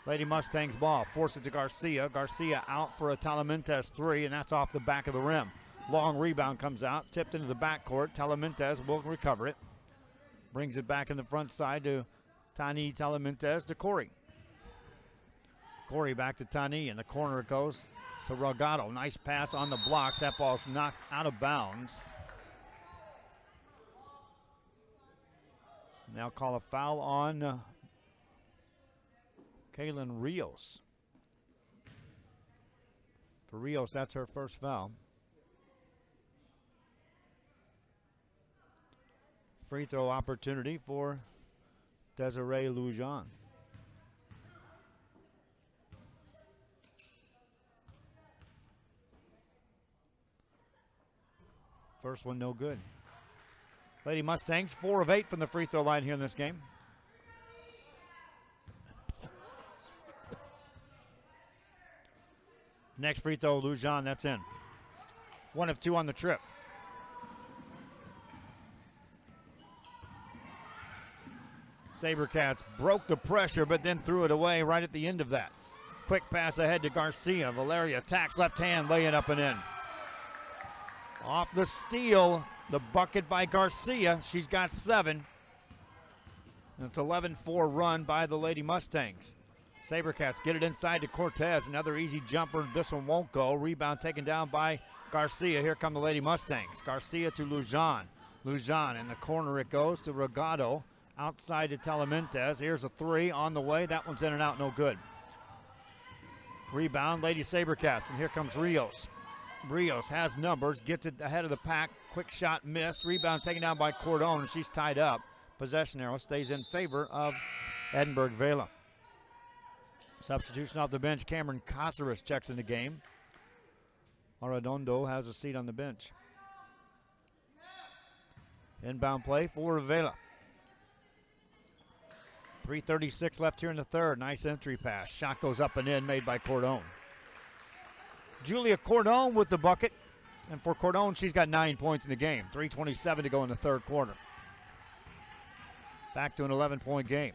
Lady Mustangs ball, force it to Garcia. Garcia out for a Talamantes 3, and that's off the back of the rim. Long rebound comes out, tipped into the backcourt. Talamantes will recover it. Brings it back in the front side to Tani Talamantes to Corey. Corey back to Tani, in the corner it goes to Regado. Nice pass on the blocks. That ball's knocked out of bounds. Now call a foul on Kaylin Rios. For Rios, that's her first foul. Free throw opportunity for Desiree Lujan. First one no good. Lady Mustangs 4 of 8 from the free throw line here in this game. Next free throw, Lujan, that's in. 1 of 2 on the trip. Sabercats broke the pressure, but then threw it away right at the end of that. Quick pass ahead to Garcia. Valeria attacks left hand, lay it up and in. Off the steal, the bucket by Garcia. She's got 7. And it's 11-4 run by the Lady Mustangs. Sabercats get it inside to Cortez. Another easy jumper. This one won't go. Rebound taken down by Garcia. Here come the Lady Mustangs. Garcia to Lujan. Lujan in the corner it goes to Regado. Outside to Talamantes. Here's a 3 on the way. That one's in and out, no good. Rebound, Lady Sabercats, and here comes Rios. Rios has numbers, gets it ahead of the pack. Quick shot missed. Rebound taken down by Cordone, and she's tied up. Possession arrow stays in favor of Edinburg Vela. Substitution off the bench. Cameron Caceres checks in the game. Arredondo has a seat on the bench. Inbound play for Vela. 3:36 left here in the third. Nice entry pass. Shot goes up and in, made by Cordone. Julia Cordone with the bucket. And for Cordone, she's got 9 points in the game. 3:27 to go in the third quarter. Back to an 11-point game.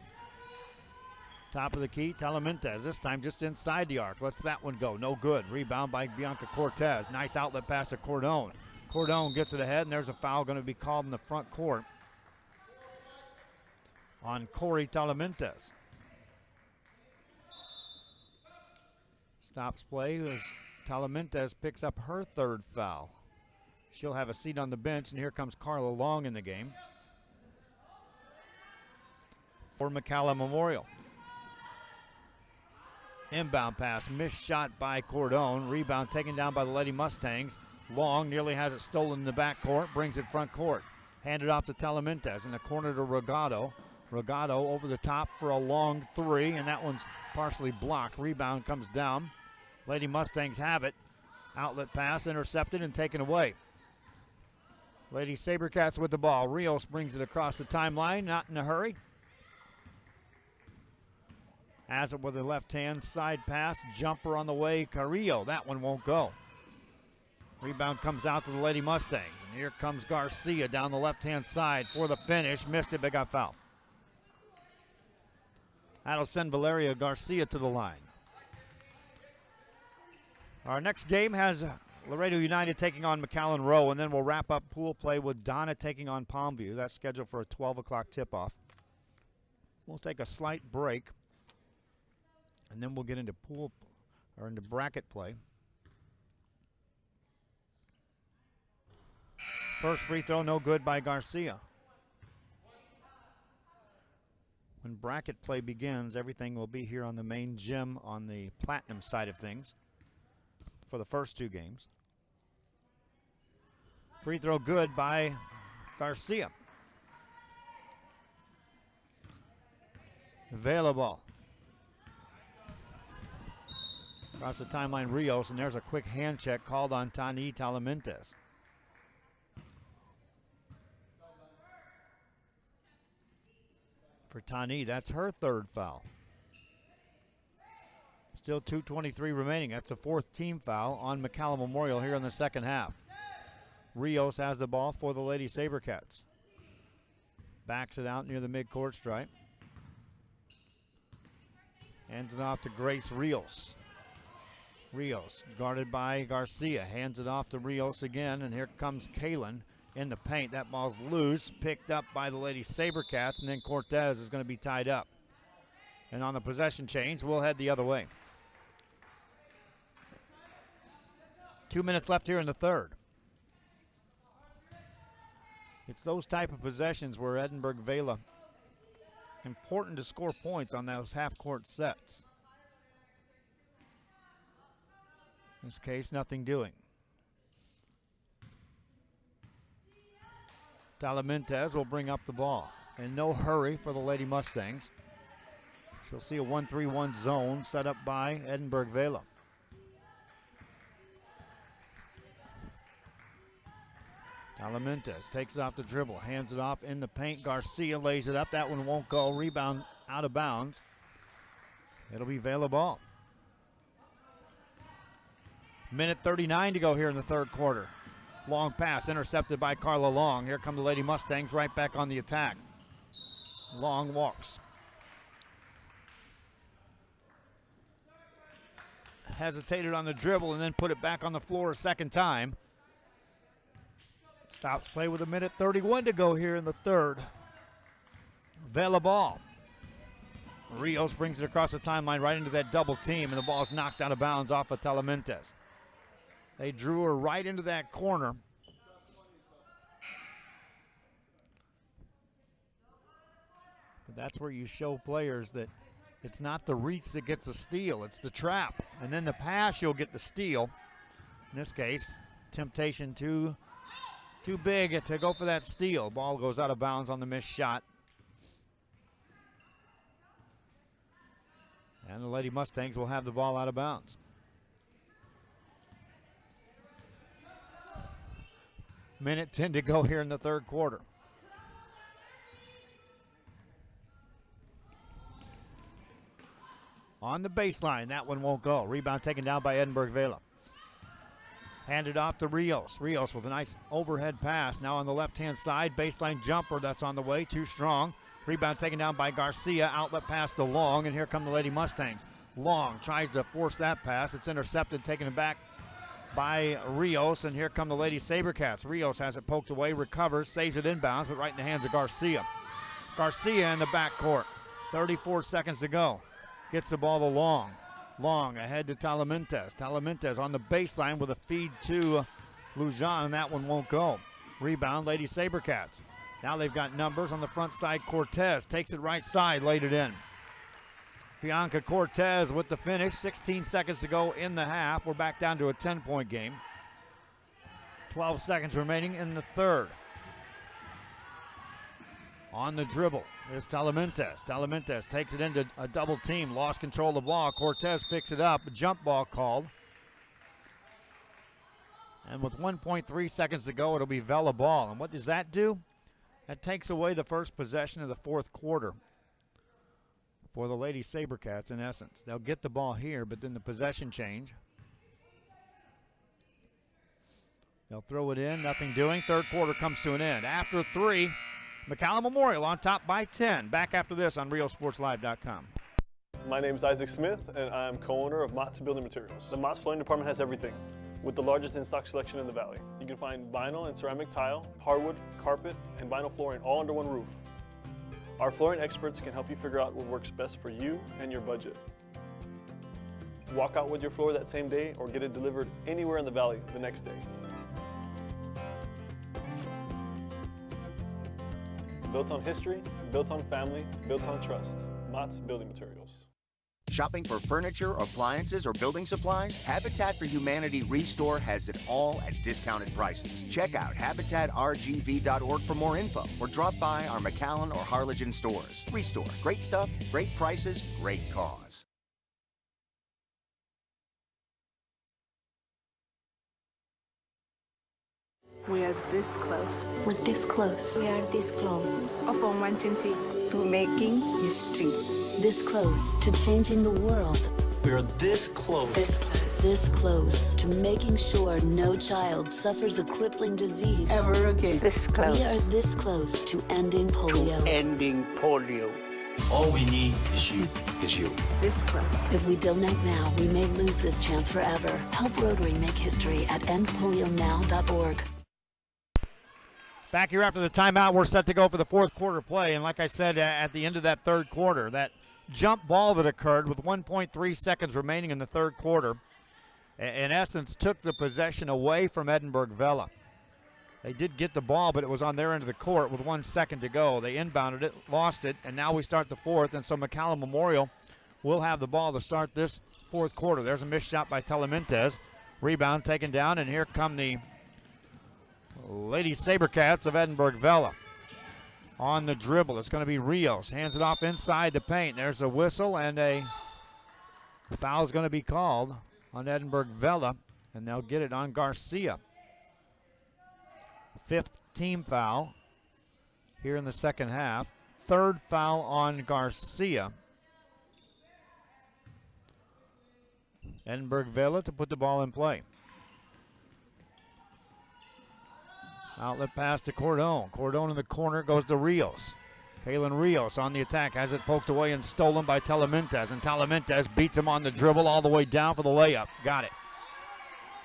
Top of the key, Talamantes, this time just inside the arc. Lets that one go, no good. Rebound by Bianca Cortez. Nice outlet pass to Cordone. Cordone gets it ahead, and there's a foul going to be called in the front court on Corey Talamantes. Stops play as Talamantes picks up her third foul. She'll have a seat on the bench, and here comes Carla Long in the game for McAllen Memorial. Inbound pass, missed shot by Cordone. Rebound taken down by the Lady Mustangs. Long nearly has it stolen in the backcourt, brings it front court. Handed off to Talamantes in the corner to Regato. Regato over the top for a long three, and that one's partially blocked. Rebound comes down. Lady Mustangs have it. Outlet pass intercepted and taken away. Lady Sabercats with the ball. Rios brings it across the timeline, not in a hurry. Has it with a left-hand side pass. Jumper on the way, Carrillo. That one won't go. Rebound comes out to the Lady Mustangs. And here comes Garcia down the left-hand side for the finish. Missed it, but got fouled. That'll send Valeria Garcia to the line. Our next game has Laredo United taking on McAllen Rowe, and then we'll wrap up pool play with Donna taking on Palmview. That's scheduled for a 12 o'clock tip-off. We'll take a slight break, and then we'll get into into bracket play. First free throw, no good by Garcia. When bracket play begins, everything will be here on the main gym on the platinum side of things for the first two games. Free throw good by Garcia. Vela ball. Across the timeline, Rios, and there's a quick hand check called on Tani Talamantes. For Tani, that's her third foul. Still 2:23 remaining. That's the fourth team foul on McAllen Memorial here in the second half. Rios has the ball for the Lady Sabercats. Backs it out near the midcourt stripe. Hands it off to Grace Rios. Rios guarded by Garcia. Hands it off to Rios again, and here comes Kalen in the paint. That ball's loose, picked up by the Lady Sabercats, and then Cortez is going to be tied up. And on the possession change, we'll head the other way. 2 minutes left here in the third. It's those type of possessions where Edinburg Vela, important to score points on those half-court sets. In this case, nothing doing. Talamantes will bring up the ball. In no hurry for the Lady Mustangs. She'll see a 1-3-1 zone set up by Edinburg Vela. Talamantes takes it off the dribble, hands it off in the paint. Garcia lays it up. That one won't go. Rebound out of bounds. It'll be Vela ball. Minute 39 to go here in the third quarter. Long pass intercepted by Carla Long. Here come the Lady Mustangs right back on the attack. Long walks. Hesitated on the dribble and then put it back on the floor a second time. Stops play with a minute 31 to go here in the third. Vela ball. Rios brings it across the timeline right into that double team, and the ball's knocked out of bounds off of Talamantes. They drew her right into that corner. But that's where you show players that it's not the reach that gets the steal, it's the trap. And then the pass, you'll get the steal. In this case, temptation too big to go for that steal. Ball goes out of bounds on the missed shot. And the Lady Mustangs will have the ball out of bounds. Minute 10 to go here in the third quarter. On the baseline, that one won't go. Rebound taken down by Edinburg Vela. Handed off to Rios. Rios with a nice overhead pass. Now on the left-hand side, baseline jumper that's on the way, too strong. Rebound taken down by Garcia. Outlet pass to Long, and here come the Lady Mustangs. Long tries to force that pass. It's intercepted, taken it back by Rios, and here come the Lady Sabercats. Rios has it poked away, recovers, saves it inbounds, but right in the hands of Garcia. Garcia in the backcourt. 34 seconds to go. Gets the ball to Long. Long ahead to Talamantes. Talamantes on the baseline with a feed to Lujan, and that one won't go. Rebound, Lady Sabercats. Now they've got numbers on the front side. Cortez takes it right side, laid it in. Bianca Cortez with the finish. 16 seconds to go in the half. We're back down to a 10-point game. 12 seconds remaining in the third. On the dribble is Talamantes. Talamantes takes it into a double team. Lost control of the ball. Cortez picks it up. A jump ball called. And with 1.3 seconds to go, it'll be Vela ball. And what does that do? That takes away the first possession of the fourth quarter for the Lady Sabercats, in essence. They'll get the ball here, but then the possession change. They'll throw it in, nothing doing. Third quarter comes to an end. After 3, McAllen Memorial on top by 10. Back after this on RioSportsLive.com. My name is Isaac Smith, and I'm co-owner of Mott's Building Materials. The Mott's Flooring Department has everything, with the largest in-stock selection in the Valley. You can find vinyl and ceramic tile, hardwood, carpet, and vinyl flooring all under one roof. Our flooring experts can help you figure out what works best for you and your budget. Walk out with your floor that same day or get it delivered anywhere in the Valley the next day. Built on history, built on family, built on trust. Mott's Building Materials. Shopping for furniture, appliances, or building supplies? Habitat for Humanity Restore has it all at discounted prices. Check out habitatrgv.org for more info, or drop by our McAllen or Harlingen stores. Restore. Great stuff, great prices, great cause. We are this close. We're this close. We are this close of wanting to making history. This close to changing the world. We are this close. This close. This close to making sure no child suffers a crippling disease Ever again. This close. We are this close to ending polio. Ending polio. All we need is you. This close. If we don't act now, we may lose this chance forever. Help Rotary make history at endpolionow.org. Back here after the timeout, we're set to go for the fourth quarter play. And like I said, at the end of that third quarter, that jump ball that occurred with 1.3 seconds remaining in the third quarter, in essence, took the possession away from Edinburg Vela. They did get the ball, but it was on their end of the court with 1 second to go. They inbounded it, lost it, and now we start the fourth. And so McAllen Memorial will have the ball to start this fourth quarter. There's a missed shot by Talamantes. Rebound taken down, and here come the Lady Sabercats of Edinburg Vela. On the dribble, it's going to be Rios. Hands it off inside the paint. There's a whistle, and a foul is going to be called on Edinburg Vela, and they'll get it on Garcia. Fifth team foul here in the second half. Third foul on Garcia. Edinburg Vela to put the ball in play. Outlet pass to Cordone. Cordone in the corner, goes to Rios. Kaylin Rios on the attack, has it poked away and stolen by Talamantes. And Talamantes beats him on the dribble all the way down for the layup. Got it.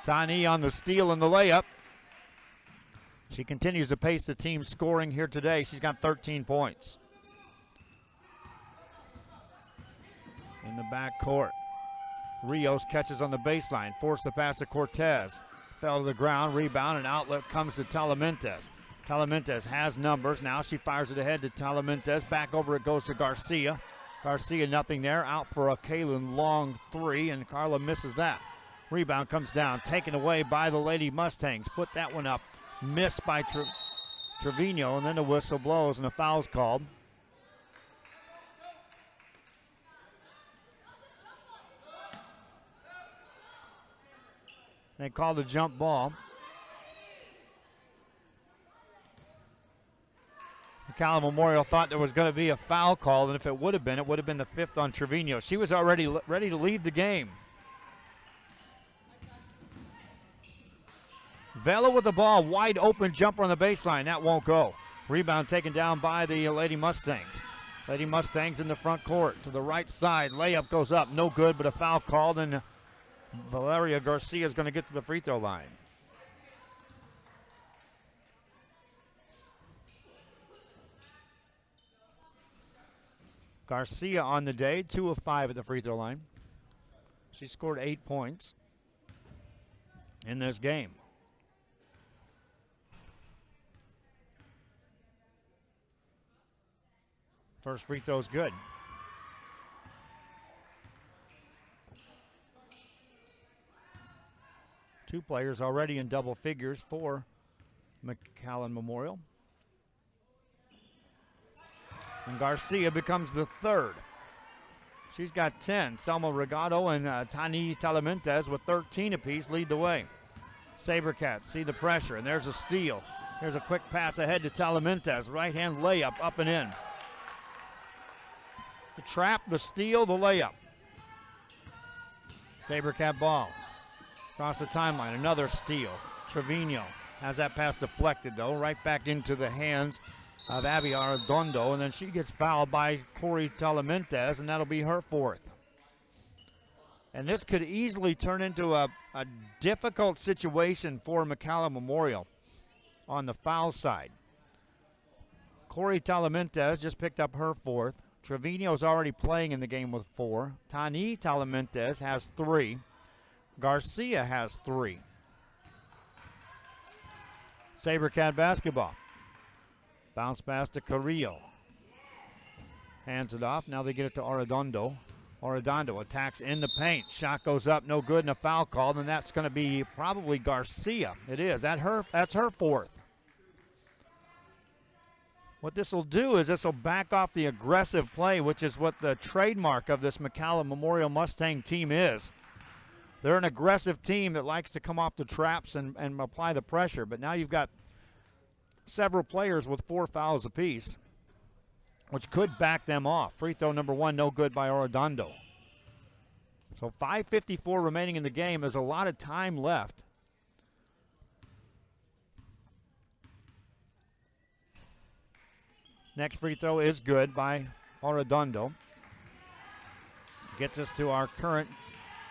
Tani on the steal and the layup. She continues to pace the team scoring here today. She's got 13 points. In the back court, Rios catches on the baseline, forced the pass to Cortez. Fell to the ground, rebound, and outlet comes to Talamantes. Talamantes has numbers. Now she fires it ahead to Talamantes. Back over it goes to Garcia. Garcia nothing there. Out for a Kaylin long three, and Carla misses that. Rebound comes down, taken away by the Lady Mustangs. Put that one up. Missed by Trevino, and then the whistle blows, and a foul's called. They called the jump ball. McAllen Memorial thought there was going to be a foul called, and if it would have been the fifth on Trevino. She was already ready to leave the game. Vela with the ball, wide open jumper on the baseline. That won't go. Rebound taken down by the Lady Mustangs. Lady Mustangs in the front court to the right side. Layup goes up, no good, but a foul called, and Valeria Garcia is going to get to the free throw line. Garcia on the day, 2 of 5 at the free throw line. She scored 8 points in this game. First free throw is good. Two players already in double figures for McAllen Memorial. And Garcia becomes the third. She's got 10. Selma Regado and Tani Talamentes with 13 apiece lead the way. Sabercats see the pressure, and there's a steal. Here's a quick pass ahead to Talamentes. Right-hand layup up and in. The trap, the steal, the layup. Sabercat ball. Across the timeline, another steal. Trevino has that pass deflected, though, right back into the hands of Abby Arredondo, and then she gets fouled by Corey Talamentes, and that'll be her fourth. And this could easily turn into a difficult situation for McAllen Memorial on the foul side. Corey Talamentes just picked up her fourth. Trevino's already playing in the game with 4. Tani Talamentes has 3. Garcia has 3. Sabercat basketball. Bounce pass to Carrillo. Hands it off. Now they get it to Arredondo. Arredondo attacks in the paint. Shot goes up, no good, and a foul called, and that's going to be probably Garcia. It is. That's her fourth. What this will do is this will back off the aggressive play, which is what the trademark of this McAllen Memorial Mustang team is. They're an aggressive team that likes to come off the traps and apply the pressure, but now you've got several players with 4 fouls apiece, which could back them off. Free throw number 1, no good by Arredondo. So 5:54 remaining in the game. There's a lot of time left. Next free throw is good by Arredondo. Gets us to our current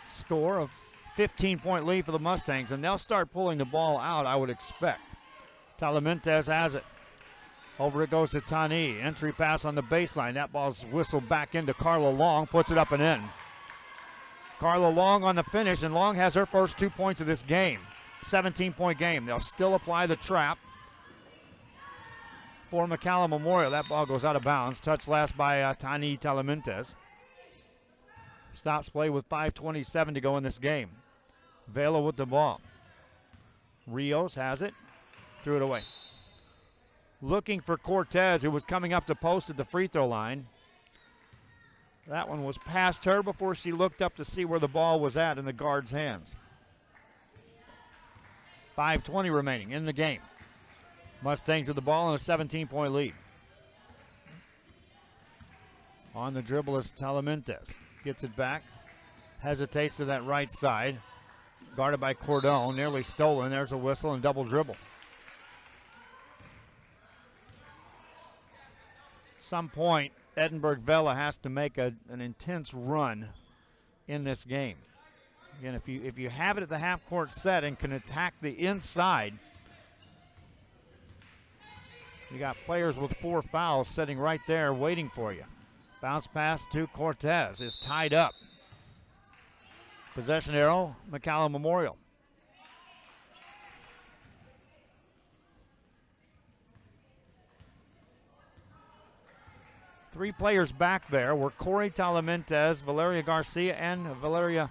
score of 15-point lead for the Mustangs, and they'll start pulling the ball out, I would expect. Talamentes has it. Over it goes to Tani. Entry pass on the baseline. That ball's whistled back into Carla Long, puts it up and in. Carla Long on the finish, and Long has her first 2 points of this game. 17-point game. They'll still apply the trap for McAllen Memorial. That ball goes out of bounds. Touched last by Tani Talamentes. Stops play with 5:27 to go in this game. Vela with the ball. Rios has it. Threw it away. Looking for Cortez, who was coming up to post at the free throw line. That one was past her before she looked up to see where the ball was at in the guard's hands. 5:20 remaining in the game. Mustangs with the ball and a 17-point lead. On the dribble is Talamentes. Gets it back. Hesitates to that right side. Guarded by Cordone. Nearly stolen. There's a whistle and double dribble. Some point, Edinburg Vela has to make an intense run in this game. Again, if you have it at the half-court set and can attack the inside, you got players with 4 fouls sitting right there waiting for you. Bounce pass to Cortez is tied up. Possession arrow, McAllen Memorial. Three players back there were Corey Talamentes, Valeria Garcia, and Valeria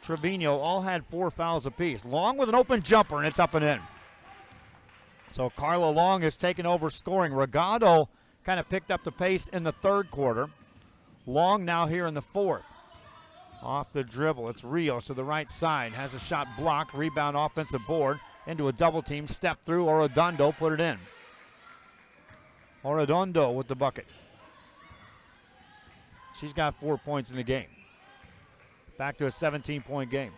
Trevino. All had 4 fouls apiece. Long with an open jumper, and it's up and in. So Carla Long has taken over scoring. Regado kind of picked up the pace in the third quarter. Long now here in the fourth. Off the dribble, it's Rios to the right side. Has a shot blocked, rebound offensive board. Into a double team, step through, Arredondo put it in. Arredondo with the bucket. She's got 4 points in the game. Back to a 17-point game.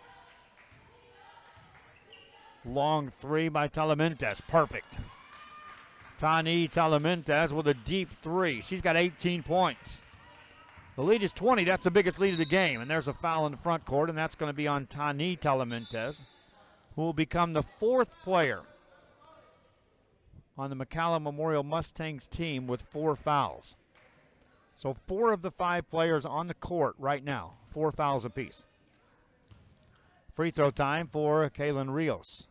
Long three by Talamentes, perfect. Tani Talamintes with a deep three. She's got 18 points. The lead is 20. That's the biggest lead of the game. And there's a foul in the front court, and that's going to be on Tani Talamintes, who will become the 4th player on the McAllen Memorial Mustangs team with 4 fouls. So 4 of the 5 players on the court right now, 4 fouls apiece. Free throw time for Kaylin Rios.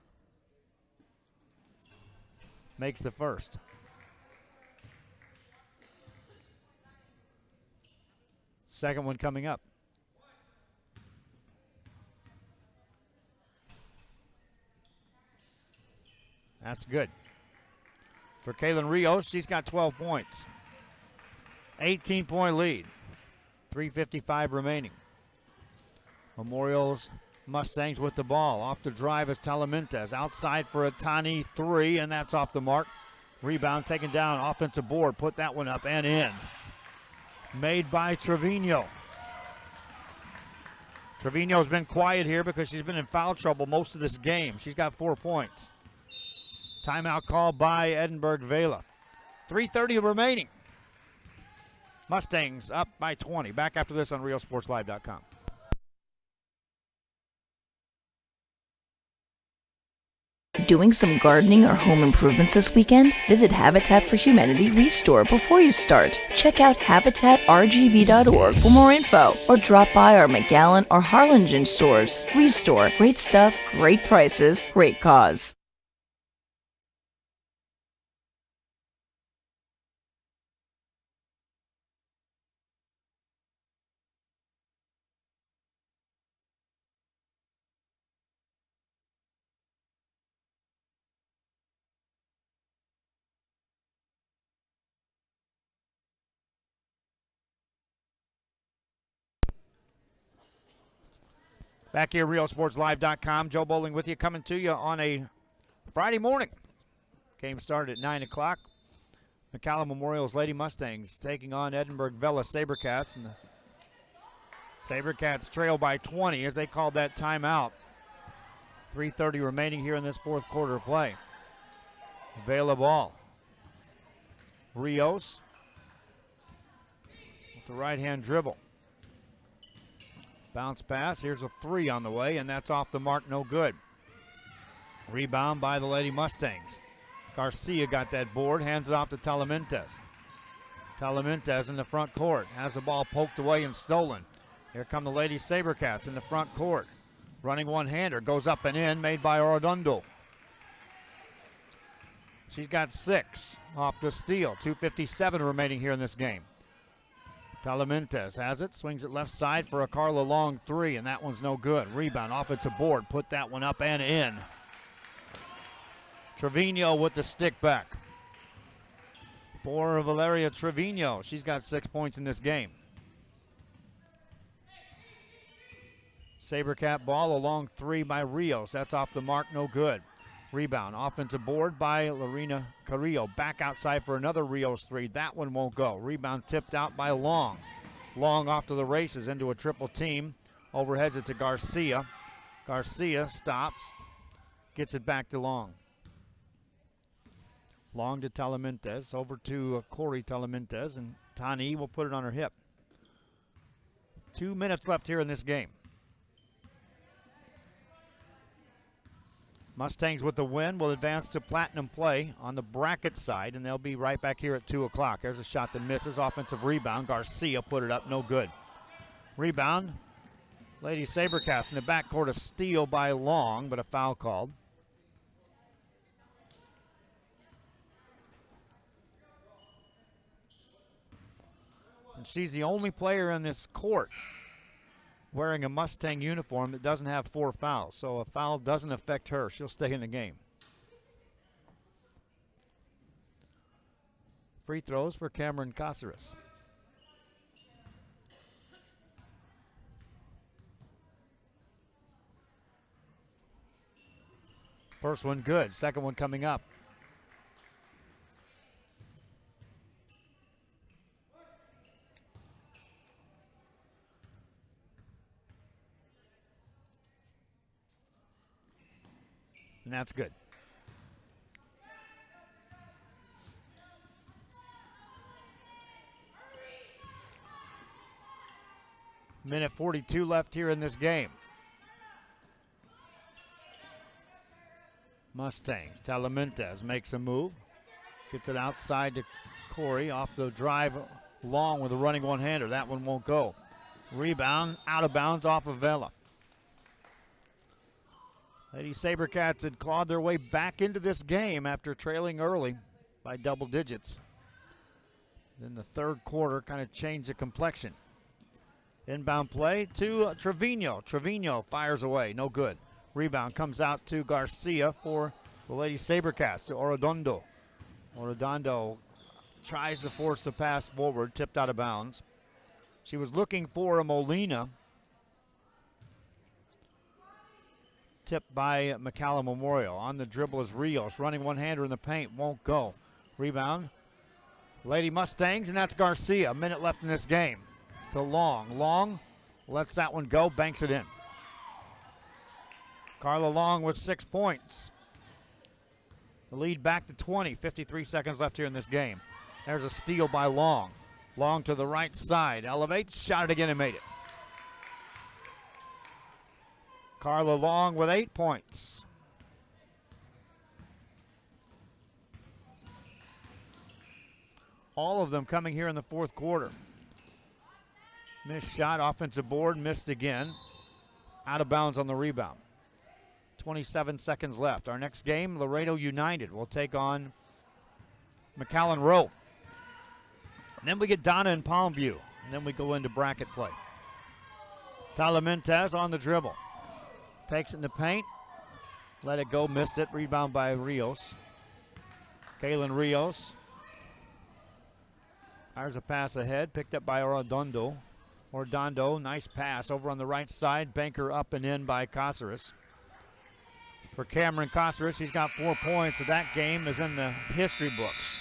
Makes the first. Second one coming up. That's good. For Kaylin Rios, she's got 12 points. 18-point lead. 3:55 remaining. Memorial's Mustangs with the ball. Off the drive is Talamintes. Outside for a Tani three, and that's off the mark. Rebound taken down. Offensive board. Put that one up and in. Made by Trevino. Trevino's been quiet here because she's been in foul trouble most of this game. She's got 4 points. Timeout called by Edinburg Vela. 3:30 remaining. Mustangs up by 20. Back after this on RioSportsLive.com. Doing some gardening or home improvements this weekend? Visit Habitat for Humanity Restore before you start. Check out habitatrgv.org for more info, or drop by our McAllen or Harlingen stores. Restore. Great stuff, great prices, great cause. Back here, RioSportsLive.com. Joe Bowling with you, coming to you on a Friday morning. Game started at 9 o'clock. McAllen Memorial's Lady Mustangs taking on Edinburg Vela Sabercats. And the Sabercats trail by 20 as they called that timeout. 3:30 remaining here in this fourth quarter of play. Vela ball. Rios with the right-hand dribble. Bounce pass. Here's a three on the way, and that's off the mark. No good. Rebound by the Lady Mustangs. Garcia got that board. Hands it off to Talamintes. Talamintes in the front court. Has the ball poked away and stolen. Here come the Lady Sabercats in the front court. Running one-hander. Goes up and in. Made by Orodundo. She's got 6 off the steal. 2:57 remaining here in this game. Talamintes has it, swings it left side for a Carla Long three, and that one's no good. Rebound, offensive board, put that one up and in. Trevino with the stick back. For Valeria Trevino, she's got 6 points in this game. Sabercat ball, a long three by Rios. That's off the mark, no good. Rebound, offensive board by Lorena Carrillo. Back outside for another Rios three. That one won't go. Rebound tipped out by Long. Long off to the races into a triple team. Overheads it to Garcia. Garcia stops. Gets it back to Long. Long to Talamintes. Over to Corey Talamintes. And Tani will put it on her hip. 2 minutes left here in this game. Mustangs with the win will advance to platinum play on the bracket side, and they'll be right back here at 2 o'clock. There's a shot that misses. Offensive rebound. Garcia put it up. No good. Rebound. Lady Sabercats in the backcourt. A steal by Long, but a foul called. And she's the only player in this court wearing a Mustang uniform that doesn't have 4 fouls. So a foul doesn't affect her. She'll stay in the game. Free throws for Cameron Caceres. First one good. Second one coming up. And that's good. Minute 42 left here in this game. Mustangs. Talamantes makes a move. Gets it outside to Corey. Off the drive long with a running one-hander. That one won't go. Rebound out of bounds off of Vela. Lady Sabercats had clawed their way back into this game after trailing early by double digits. Then the third quarter kind of changed the complexion. Inbound play to Trevino. Trevino fires away, no good. Rebound comes out to Garcia for the Lady Sabercats, to Orodondo. Orodondo tries to force the pass forward, tipped out of bounds. She was looking for a Molina. Tipped by McAllen Memorial. On the dribble is Rios, running one-hander in the paint, won't go. Rebound, Lady Mustangs, and that's Garcia. A minute left in this game. To Long. Long lets that one go, banks it in. Carla Long with 6 points. The lead back to 20, 53 seconds left here in this game. There's a steal by Long. Long to the right side, elevates, shot it again and made it. Carla Long with 8 points. All of them coming here in the fourth quarter. Missed shot, offensive board, missed again. Out of bounds on the rebound. 27 seconds left. Our next game, Laredo United will take on McAllen Rowe. And then we get Donna and Palmview. And then we go into bracket play. Talamantes on the dribble. Takes it in the paint. Let it go, missed it. Rebound by Rios. Kaylin Rios. Fires a pass ahead, picked up by Orodondo. Nice pass over on the right side. Banker up and in by Caceres. For Cameron Caceres, he's got 4 points. So that game is in the history books.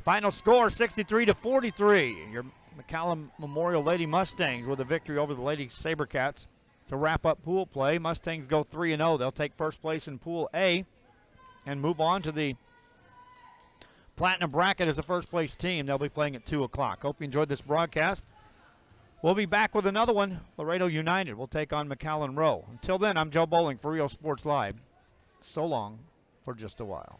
Final score, 63-43. Your McAllen Memorial Lady Mustangs with a victory over the Lady Sabercats to wrap up pool play. Mustangs go 3-0. They'll take first place in Pool A and move on to the Platinum Bracket as the first place team. They'll be playing at 2 o'clock. Hope you enjoyed this broadcast. We'll be back with another one. Laredo United will take on McAllen Rowe. Until then, I'm Joe Bowling for Rio Sports Live. So long for just a while.